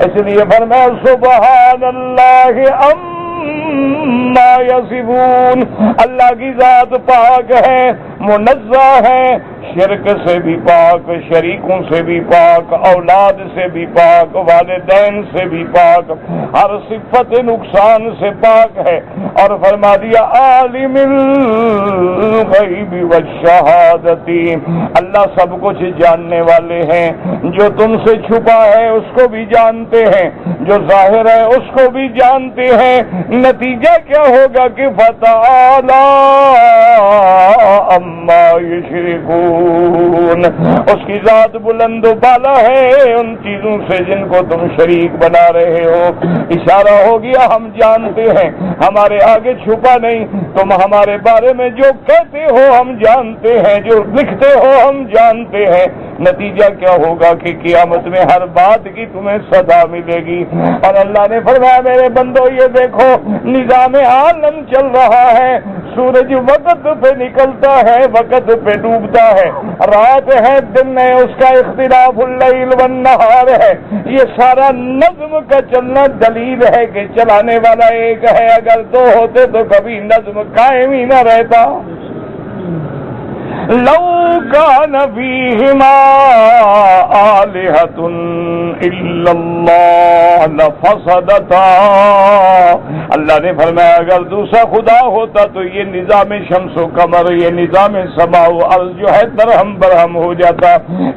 اس لیے فرمایا سبحان اللہ عما یصفون، اللہ کی ذات پاک ہے، منزہ ہے، شرک سے بھی پاک، شریکوں سے بھی پاک، اولاد سے بھی پاک، والدین سے بھی پاک، ہر صفت نقصان سے پاک ہے۔ اور فرما دیا عالم الغیب والشہادۃ، اللہ سب کچھ جاننے والے ہیں، جو تم سے چھپا ہے اس کو بھی جانتے ہیں، جو ظاہر ہے اس کو بھی جانتے ہیں۔ نتیجہ کیا ہوگا کہ فتعالی عما یشرکون، اس کی ذات بلند و بالا ہے ان چیزوں سے جن کو تم شریک بنا رہے ہو۔ اشارہ ہو گیا ہم جانتے ہیں، ہمارے آگے چھپا نہیں، تم ہمارے بارے میں جو کہتے ہو ہم جانتے ہیں، جو لکھتے ہو ہم جانتے ہیں۔ نتیجہ کیا ہوگا کہ قیامت میں ہر بات کی تمہیں سزا ملے گی۔ اور اللہ نے فرمایا میرے بندو یہ دیکھو نظام عالم چل رہا ہے، سورج وقت پہ نکلتا ہے، وقت پہ ڈوبتا ہے، رات ہے دن ہے، اس کا اختلاف اللیل والنہار ہے، یہ سارا نظم کا چلنا دلیل ہے کہ چلانے والا ایک ہے، اگر دو ہوتے تو کبھی نظم قائم ہی نہ رہتا۔ لو کان فیہما آلہۃ الا اللہ لفسدتا، اللہ نے فرمایا اگر دوسرا خدا ہوتا تو یہ نظام شمس و قمر، یہ نظام سماء و ارض جو ہے درہم برہم ہو جاتا۔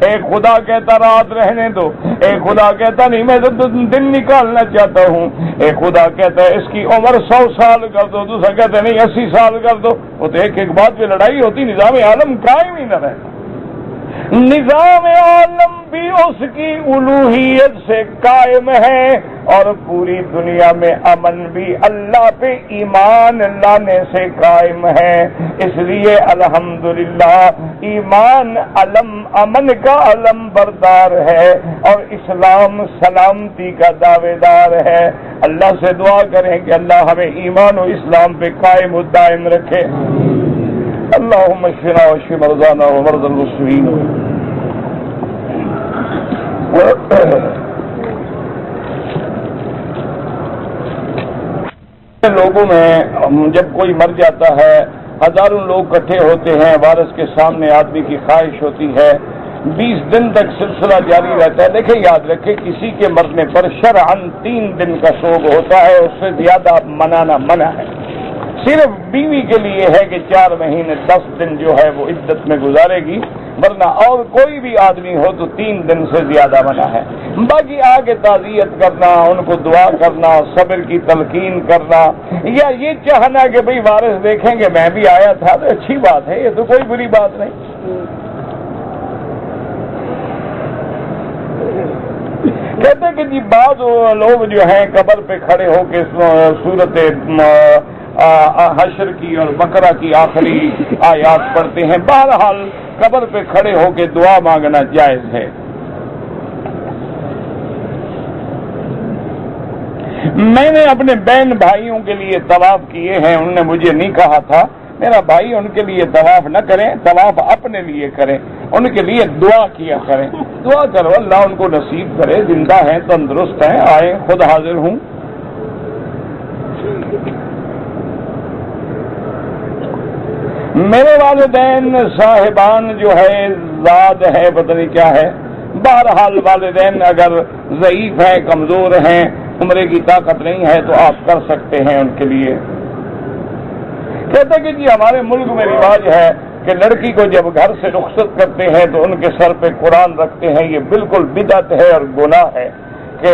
ایک خدا کہتا رات رہنے دو، ایک خدا کہتا نہیں میں تو دن نکالنا چاہتا ہوں، ایک خدا کہتا ہے اس کی عمر 100 سال کر دو، دوسرا کہتا ہے نہیں 80 سال کر دو۔ وہ تو ایک ایک بات پہ لڑائی ہوتی، نظام عالم قائم ہی نہ رہتا۔ نظام عالم بھی اس کی الوہیت سے قائم ہے، اور پوری دنیا میں امن بھی اللہ پہ ایمان لانے سے قائم ہے۔ اس لیے الحمدللہ ایمان علم، امن کا علم بردار ہے، اور اسلام سلامتی کا دعوے دار ہے۔ اللہ سے دعا کریں کہ اللہ ہمیں ایمان و اسلام پہ قائم و دائم رکھے۔ اللهم اشفنا واشف مرضانا ومرضى المسلمين۔ لوگوں میں جب کوئی مر جاتا ہے ہزاروں لوگ اکٹھے ہوتے ہیں، وارث کے سامنے آدمی کی خواہش ہوتی ہے، 20 دن تک سلسلہ جاری رہتا ہے۔ دیکھیں یاد رکھیں کسی کے مرنے پر شرعاً 3 دن کا سوگ ہوتا ہے، اس سے زیادہ منانا منع ہے۔ صرف بیوی کے لیے ہے کہ 4 مہینے 10 دن جو ہے وہ عدت میں گزارے گی، ورنہ اور کوئی بھی آدمی ہو تو 3 دن سے زیادہ منع ہے۔ باقی آگے تعزیت کرنا، ان کو دعا کرنا، صبر کی تلقین کرنا، یا یہ چاہنا کہ بھئی وارث دیکھیں گے میں بھی آیا تھا تو اچھی بات ہے، یہ تو کوئی بری بات نہیں۔ کہتے ہیں کہ جی بعض لوگ جو ہیں قبر پہ کھڑے ہو کے صورت حشر کی اور بقرہ کی آخری آیات پڑھتے ہیں۔ بہرحال قبر پہ کھڑے ہو کے دعا مانگنا جائز ہے۔ میں نے اپنے بہن بھائیوں کے لیے طواف کیے ہیں، انہوں نے مجھے نہیں کہا تھا میرا بھائی ان کے لیے طواف نہ کریں، طواف اپنے لیے کریں، ان کے لیے دعا کیا کریں۔ دعا کرو اللہ ان کو نصیب کرے، زندہ ہیں تندرست ہیں، آئیں خود حاضر ہوں۔ میرے والدین صاحبان جو ہے زاد ہے پتہ نہیں کیا ہے، بہرحال والدین اگر ضعیف ہیں کمزور ہیں عمرے کی طاقت نہیں ہے تو آپ کر سکتے ہیں ان کے لیے۔ کہتے ہیں کہ جی ہمارے ملک میں رواج ہے کہ لڑکی کو جب گھر سے رخصت کرتے ہیں تو ان کے سر پہ قرآن رکھتے ہیں، یہ بالکل بدعت ہے اور گناہ ہے کہ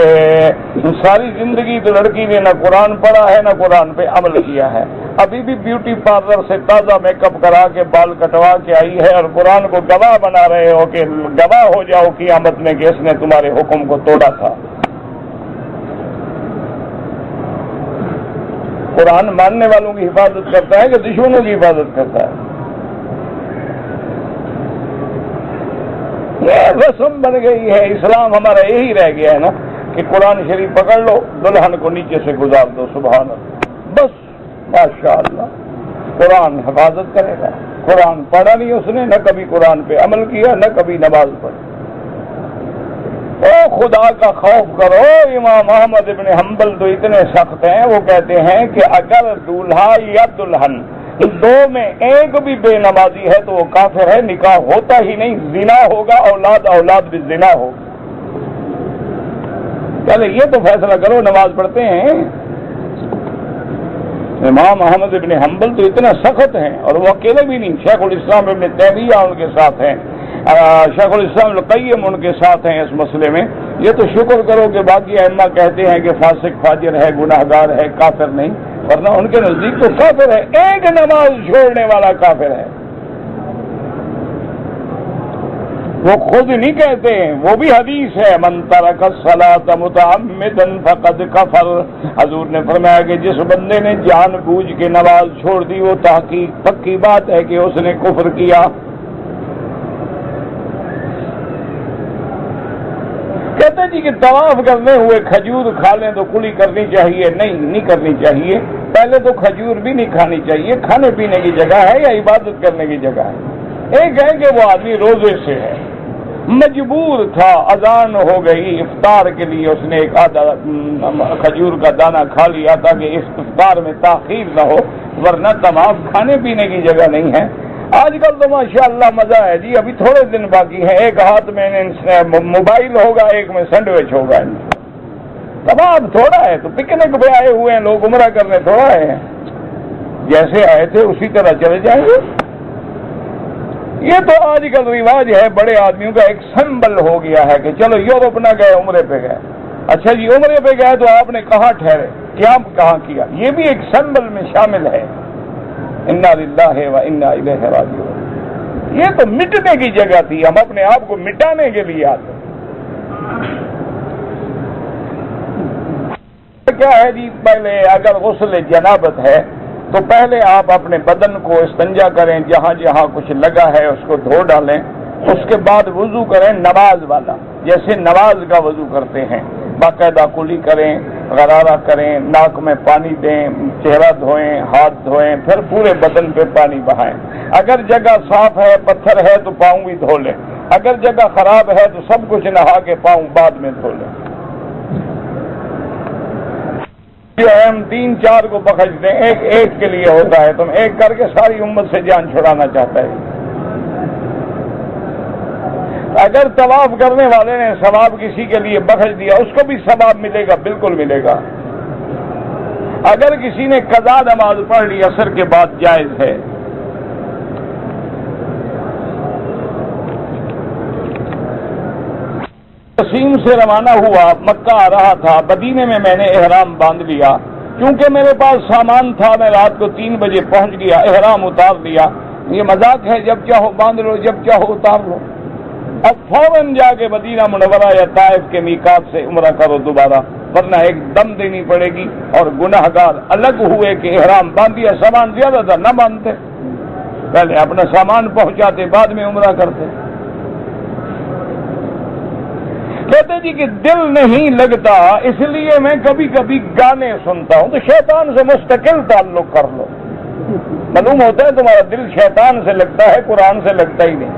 ساری زندگی تو لڑکی نے نہ قرآن پڑھا ہے نہ قرآن پہ عمل کیا ہے، ابھی بھی بیوٹی پارلر سے تازہ میک اپ کرا کے بال کٹوا کے آئی ہے اور قرآن کو گواہ بنا رہے ہو کہ گواہ ہو جاؤ قیامت میں کہ اس نے تمہارے حکم کو توڑا تھا۔ قرآن ماننے والوں کی حفاظت کرتا ہے کہ دشمنوں کی حفاظت کرتا ہے؟ یہ رسم بن گئی ہے، اسلام ہمارا یہی رہ گیا ہے نا کہ قرآن شریف پکڑ لو، دلہن کو نیچے سے گزار دو، سبحان اللہ، بس ماشاءاللہ قرآن حفاظت کرے گا۔ قرآن پڑھا نہیں اس نے، نہ کبھی قرآن پہ عمل کیا، نہ کبھی نماز پڑھی۔ او خدا کا خوف کرو، امام احمد ابن حنبل تو اتنے سخت ہیں، وہ کہتے ہیں کہ اگر دولہا یا دلہن دو میں ایک بھی بے نمازی ہے تو وہ کافر ہے، نکاح ہوتا ہی نہیں، زنا ہوگا، اولاد بھی زنا ہوگا۔ پہلے یہ تو فیصلہ کرو، نماز پڑھتے ہیں؟ امام احمد ابن حنبل تو اتنا سخت ہیں، اور وہ اکیلے بھی نہیں، شیخ الاسلام ابن تیمیہ ان کے ساتھ ہیں، شیخ الاسلام القیم ان کے ساتھ ہیں اس مسئلے میں۔ یہ تو شکر کرو کہ باقی ائمہ کہتے ہیں کہ فاسق فاجر ہے، گناہ گار ہے، کافر نہیں، ورنہ ان کے نزدیک تو کافر ہے، ایک نماز چھوڑنے والا کافر ہے۔ وہ خود نہیں کہتے ہیں، وہ بھی حدیث ہے، من ترک الصلاۃ متعمدا فقد کفر۔ حضور نے فرمایا کہ جس بندے نے جان بوجھ کے نماز چھوڑ دی وہ تحقیق پکی بات ہے کہ اس نے کفر کیا۔ کہتے جی کہ طواف کرنے ہوئے کھجور کھا لیں تو کلی کرنی چاہیے؟ نہیں کرنی چاہیے۔ پہلے تو کھجور بھی نہیں کھانی چاہیے، کھانے پینے کی جگہ ہے یا عبادت کرنے کی جگہ ہے؟ ایک ہے کہ وہ آدمی روزے سے ہے، مجبور تھا، اذان ہو گئی، افطار کے لیے اس نے ایک آدھا کھجور کا دانہ کھا لیا تاکہ اس افطار میں تاخیر نہ ہو، ورنہ تمام کھانے پینے کی جگہ نہیں ہے۔ آج کل تو ماشاءاللہ مزہ ہے جی، ابھی تھوڑے دن باقی ہیں، ایک ہاتھ میں موبائل ہوگا، ایک میں سینڈوچ ہوگا، تمام تھوڑا ہے تو پکنک پہ آئے ہوئے ہیں لوگ، عمرہ کرنے تھوڑا آئے ہیں، جیسے آئے تھے اسی طرح چلے جائیں گے۔ یہ تو آج کل رواج ہے، بڑے آدمیوں کا ایک سمبل ہو گیا ہے کہ چلو یورپ نہ گئے عمرے پہ گئے۔ اچھا جی عمرے پہ گئے تو آپ نے کہاں ٹھہرے، قیام کہاں کیا، یہ بھی ایک سمبل میں شامل ہے۔ انا للہ و انا الیہ راجعون، یہ تو مٹنے کی جگہ تھی، ہم اپنے آپ کو مٹانے کے لیے آتے۔ کیا ہے جی، پہلے اگر غسل جنابت ہے تو پہلے آپ اپنے بدن کو استنجا کریں، جہاں جہاں کچھ لگا ہے اس کو دھو ڈالیں، اس کے بعد وضو کریں نماز والا، جیسے نماز کا وضو کرتے ہیں، باقاعدہ کلی کریں، غرارہ کریں، ناک میں پانی دیں، چہرہ دھوئیں، ہاتھ دھوئیں، پھر پورے بدن پہ پانی بہائیں۔ اگر جگہ صاف ہے، پتھر ہے تو پاؤں بھی دھو لیں، اگر جگہ خراب ہے تو سب کچھ نہا کے پاؤں بعد میں دھو لیں۔ جو ہے ہم 3-4 کو بخش دیں، ایک ایک کے لیے ہوتا ہے، تم ایک کر کے ساری امت سے جان چھڑانا چاہتا ہے۔ اگر طواف کرنے والے نے ثواب کسی کے لیے بخش دیا اس کو بھی ثواب ملے گا، بالکل ملے گا۔ اگر کسی نے قضا نماز پڑھ لی عصر کے بعد جائز ہے۔ قصیم سے روانہ ہوا، مکہ آ رہا تھا، مدینے میں میں نے احرام باندھ لیا، کیونکہ میرے پاس سامان تھا، میں رات کو 3 بجے پہنچ گیا، احرام اتار لیا۔ یہ مذاق ہے، جب چاہو باندھ لو، جب چاہو اتار لو۔ اب فوراً جا کے مدینہ منورہ یا طائف کے میقات سے عمرہ کرو دوبارہ، ورنہ ایک دم دینی پڑے گی۔ اور گناہگار الگ ہوئے کہ احرام باندھیا، سامان زیادہ تھا نہ باندھتے، پہلے اپنا سامان پہنچاتے، بعد میں عمرہ کرتے۔ کہتے جی کہ دل نہیں لگتا، اس لیے میں کبھی کبھی گانے سنتا ہوں۔ تو شیطان سے مستقل تعلق کر لو، معلوم ہوتا ہے تمہارا دل شیطان سے لگتا ہے، قرآن سے لگتا ہی نہیں۔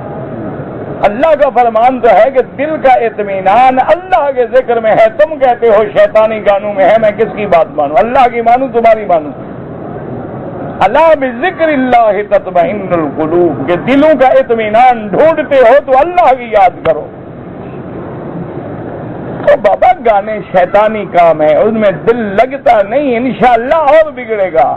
اللہ کا فرمان تو ہے کہ دل کا اطمینان اللہ کے ذکر میں ہے، تم کہتے ہو شیطانی گانوں میں ہے، میں کس کی بات مانوں؟ اللہ کی مانوں، تمہاری مانوں؟ اللہ بذکر اللہ تطمئن القلوب، کہ دلوں کا اطمینان ڈھونڈتے ہو تو اللہ کی یاد کرو۔ تو بابا گانے شیطانی کام ہے، ان میں دل لگتا نہیں، انشاءاللہ اور بگڑے گا۔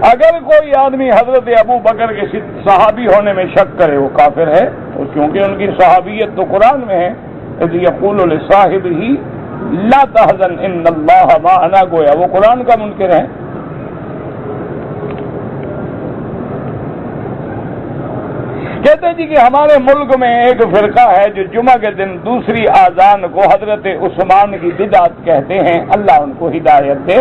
اگر کوئی آدمی حضرت ابو بکر کے صحابی ہونے میں شک کرے وہ کافر ہے، کیونکہ ان کی صحابیت تو قرآن میں ہے، اذ یقول لصاحبہ لا تحزن ان اللہ معنا، گویا وہ قرآن کا منکر ہے۔ کہتے جی کہ ہمارے ملک میں ایک فرقہ ہے جو جمعہ کے دن دوسری آذان کو حضرت عثمان کی بدعت کہتے ہیں، اللہ ان کو ہدایت دے۔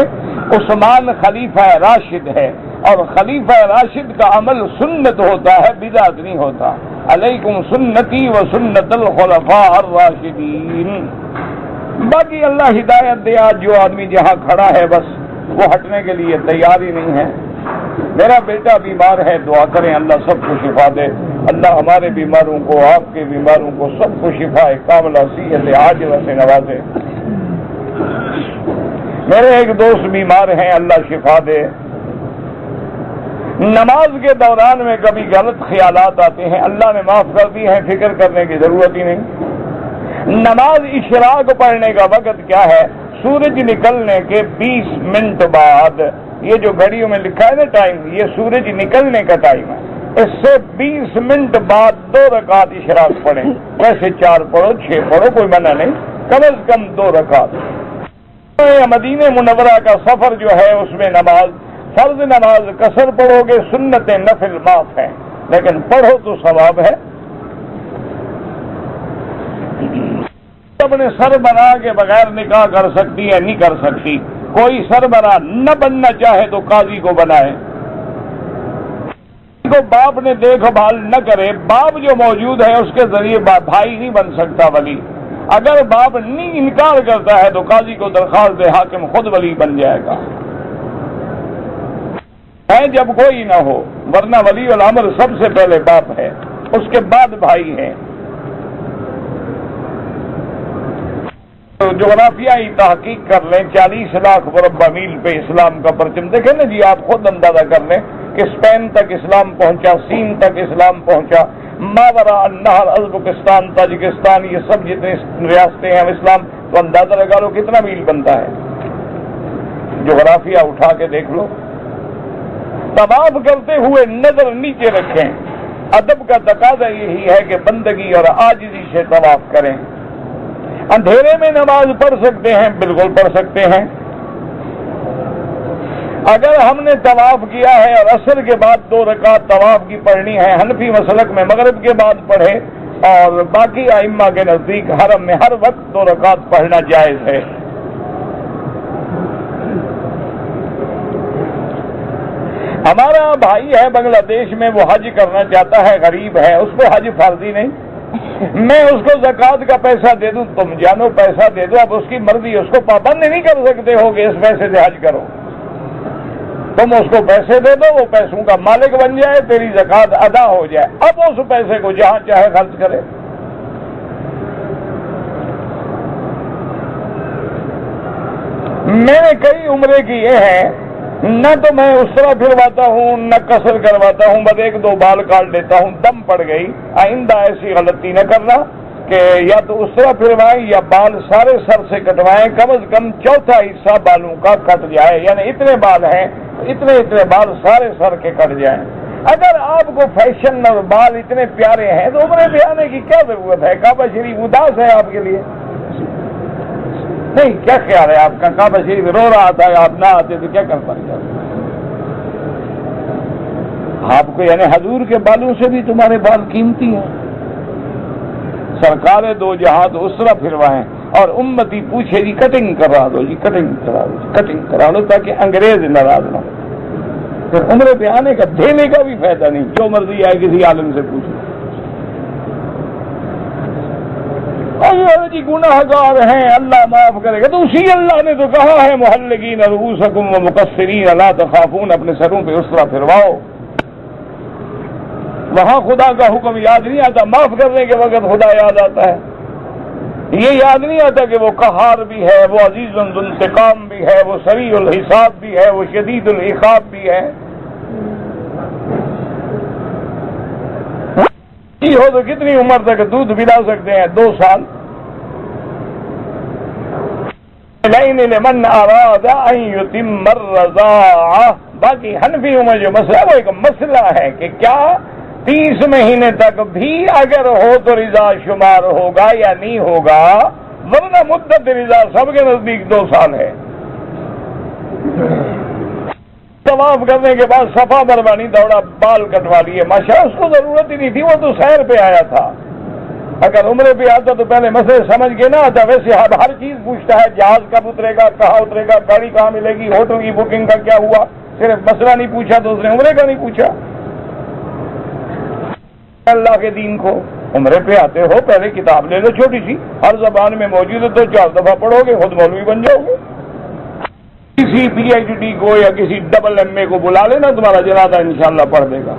عثمان خلیفہ راشد ہے، اور خلیفہ راشد کا عمل سنت ہوتا ہے، بدعت نہیں ہوتا۔ علیکم سنتی و سنت الخلفاء الراشدین۔ باقی اللہ ہدایت دے، آج جو آدمی جہاں کھڑا ہے بس وہ ہٹنے کے لیے تیار ہی نہیں ہے۔ میرا بیٹا بیمار ہے، دعا کریں اللہ سب کو شفا دے، اللہ ہمارے بیماروں کو، آپ کے بیماروں کو سب کو شفا کاملہ صحت عاجلہ سے نوازے۔ میرے ایک دوست بیمار ہیں، اللہ شفا دے۔ نماز کے دوران میں کبھی غلط خیالات آتے ہیں، اللہ نے معاف کر دی ہیں، فکر کرنے کی ضرورت ہی نہیں۔ نماز اشراق پڑھنے کا وقت کیا ہے؟ سورج نکلنے کے 20 منٹ بعد، یہ جو گھڑیوں میں لکھا ہے نا ٹائم، یہ سورج نکلنے کا ٹائم ہے، اس سے 20 منٹ بعد 2 رکعت اشراق پڑھیں، ویسے 4 پڑھو 6 پڑھو، کوئی منع نہیں، کم از کم 2 رکعت۔ مدینہ منورہ کا سفر جو ہے اس میں نماز، فرض نماز قصر پڑھو گے، سنت نفل معاف ہے، لیکن پڑھو تو ثواب ہے۔ اپنے سربراہ کے بغیر نکاح کر سکتی ہے؟ نہیں کر سکتی۔ کوئی سربراہ نہ بننا چاہے تو قاضی کو بنائے، کو باپ نے دیکھ بھال نہ کرے، باپ جو موجود ہے اس کے ذریعے بھائی نہیں بن سکتا ولی۔ اگر باپ نہیں انکار کرتا ہے تو قاضی کو درخواست دے، حاکم خود ولی بن جائے گا، ہے جب کوئی نہ ہو، ورنہ ولی الامر سب سے پہلے باپ ہے، اس کے بعد بھائی ہیں۔ جغرافیائی تحقیق کر لیں، 40 لاکھ مربع میل پہ اسلام کا پرچم دیکھیں نا جی، آپ خود اندازہ کر لیں کہ اسپین تک اسلام پہنچا، سین تک اسلام پہنچا، ماورا النہر، ازبکستان، تاجکستان، یہ سب جتنے ریاستیں ہیں اسلام، تو اندازہ لگا لو کتنا میل بنتا ہے۔ جغرافیہ اٹھا کے دیکھ لو۔ طواف کرتے ہوئے نظر نیچے رکھیں، ادب کا تقاضا یہی ہے کہ بندگی اور عاجزی سے طواف کریں۔ اندھیرے میں نماز پڑھ سکتے ہیں؟ بالکل پڑھ سکتے ہیں۔ اگر ہم نے طواف کیا ہے اور عصر کے بعد 2 رکعت طواف کی پڑھنی ہے، حنفی مسلک میں مغرب کے بعد پڑھے، اور باقی ائمہ کے نزدیک حرم میں ہر وقت 2 رکعت پڑھنا جائز ہے۔ ہمارا بھائی ہے بنگلہ دیش میں، وہ حج کرنا چاہتا ہے، غریب ہے، اس کو حج فرضی نہیں، میں اس کو زکوٰۃ کا پیسہ دے دوں، تم جانو پیسہ دے دو، اب اس کی مرضی، اس کو پابند نہیں کر سکتے ہو کہ اس پیسے سے حج کرو، تم اس کو پیسے دے دو، وہ پیسوں کا مالک بن جائے، تیری زکوٰۃ ادا ہو جائے، اب اس پیسے کو جہاں چاہے خرچ کرے۔ میں نے کئی عمرے کیے ہیں، نہ تو میں اس طرح پھرواتا ہوں نہ قصر کرواتا ہوں، بس ایک دو بال کاٹ لیتا ہوں، دم پڑ گئی۔ آئندہ ایسی غلطی نہ کرنا کہ یا تو اس طرح پھروائیں یا بال سارے سر سے کٹوائیں، کم از کم چوتھا حصہ بالوں کا کٹ جائے، یعنی اتنے بال ہیں اتنے بال سارے سر کے کٹ جائیں۔ اگر آپ کو فیشن اور بال اتنے پیارے ہیں تو عمرے پہ آنے کی کیا ضرورت ہے؟ کعبہ شریف اداس ہے آپ کے لیے؟ نہیں، کیا خیال ہے آپ کا؟ کعبہ شریف رو رہا تھا، آپ نہ آتے تو کیا کرتا ہے آپ کو؟ یعنی حضور کے بالوں سے بھی تمہارے بال قیمتی ہیں۔ سرکار دو جہاں تو اس طرح پھروائیں، اور امتی پوچھے جی کٹنگ کرا دو، جی کٹنگ کرا دو، کٹنگ کرا دو، تاکہ انگریز ناراض نہ ہو۔ پھر عمرے پہ آنے کا دینے کا بھی فائدہ نہیں، جو مرضی آئے کسی عالم سے پوچھو، جی گناہ گار ہیں اللہ معاف کرے گا، تو اسی اللہ نے تو کہا ہے محلقین رؤوسکم ومقصرین لا تخافون، اپنے سروں پہ اس طرح پھرواؤ۔ وہاں خدا کا حکم یاد نہیں آتا، معاف کرنے کے وقت خدا یاد آتا ہے، یہ یاد نہیں آتا کہ وہ قہار بھی ہے، وہ عزیز ذو انتقام بھی ہے، وہ سریع الحساب بھی ہے، وہ شدید العقاب بھی ہے۔ ہو تو کتنی عمر تک دودھ پلا سکتے ہیں؟ 2 سال۔ لمن اراد ان یتم الرضاعہ، باقی حنفیوں میں جو مسئلہ ہے وہ ایک مسئلہ ہے کہ کیا 30 مہینے تک بھی اگر ہو تو رضا شمار ہوگا یا نہیں ہوگا، ورنہ مدت رضا سب کے نزدیک 2 سال ہے۔ طواف کرنے کے بعد صفا بربانی دوڑا، بال کٹوا لیے، ماشاء اس کو ضرورت ہی نہیں تھی، وہ تو سیر پہ آیا تھا۔ اگر عمرے پہ آتا تو پہلے مسئلے سمجھ کے نہ آتا۔ ویسے ہر چیز پوچھتا ہے، جہاز کب اترے گا، کہاں اترے گا، گاڑی کہاں ملے گی، ہوٹل کی بکنگ کا کیا ہوا، صرف مسئلہ نہیں پوچھا تو اس نے عمرے کا نہیں پوچھا۔ اللہ کے دین کو عمرے پہ آتے ہو پہلے کتاب لے لو چھوٹی سی، ہر زبان میں موجود ہے، تو 4 دفعہ پڑھو گے خود مولوی بن جاؤ گے۔ کسی پی ایچ ڈی کو یا کسی ڈبل ایم اے کو بلا لینا، تمہارا جنازہ انشاءاللہ پڑھ دے گا،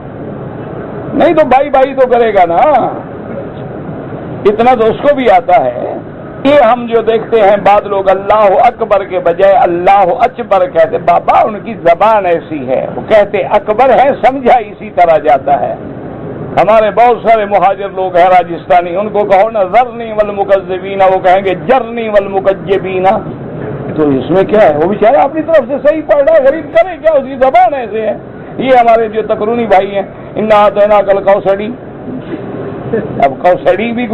نہیں تو بائی تو کرے گا نا، اتنا تو اس کو بھی آتا ہے۔ یہ ہم جو دیکھتے ہیں بعض لوگ اللہ اکبر کے بجائے اللہ اکبر کہتے، بابا ان کی زبان ایسی ہے، وہ کہتے اکبر ہے، سمجھا اسی طرح جاتا ہے۔ ہمارے بہت سارے مہاجر لوگ ہیں راجستھانی، ان کو کہو نا ذرنی والمکذبین، وہ کہیں گے جرنی والمکذبین، تو اس میں کیا ہے؟ وہ بیچارہ اپنی طرف سے صحیح پڑھ رہا ہے، غریب کرے کیا، اس کی زبان ایسے ہے۔ یہ ہمارے جو تکرونی بھائی ہیں، انا اعطیناک الکوثر، اب کوثری بھی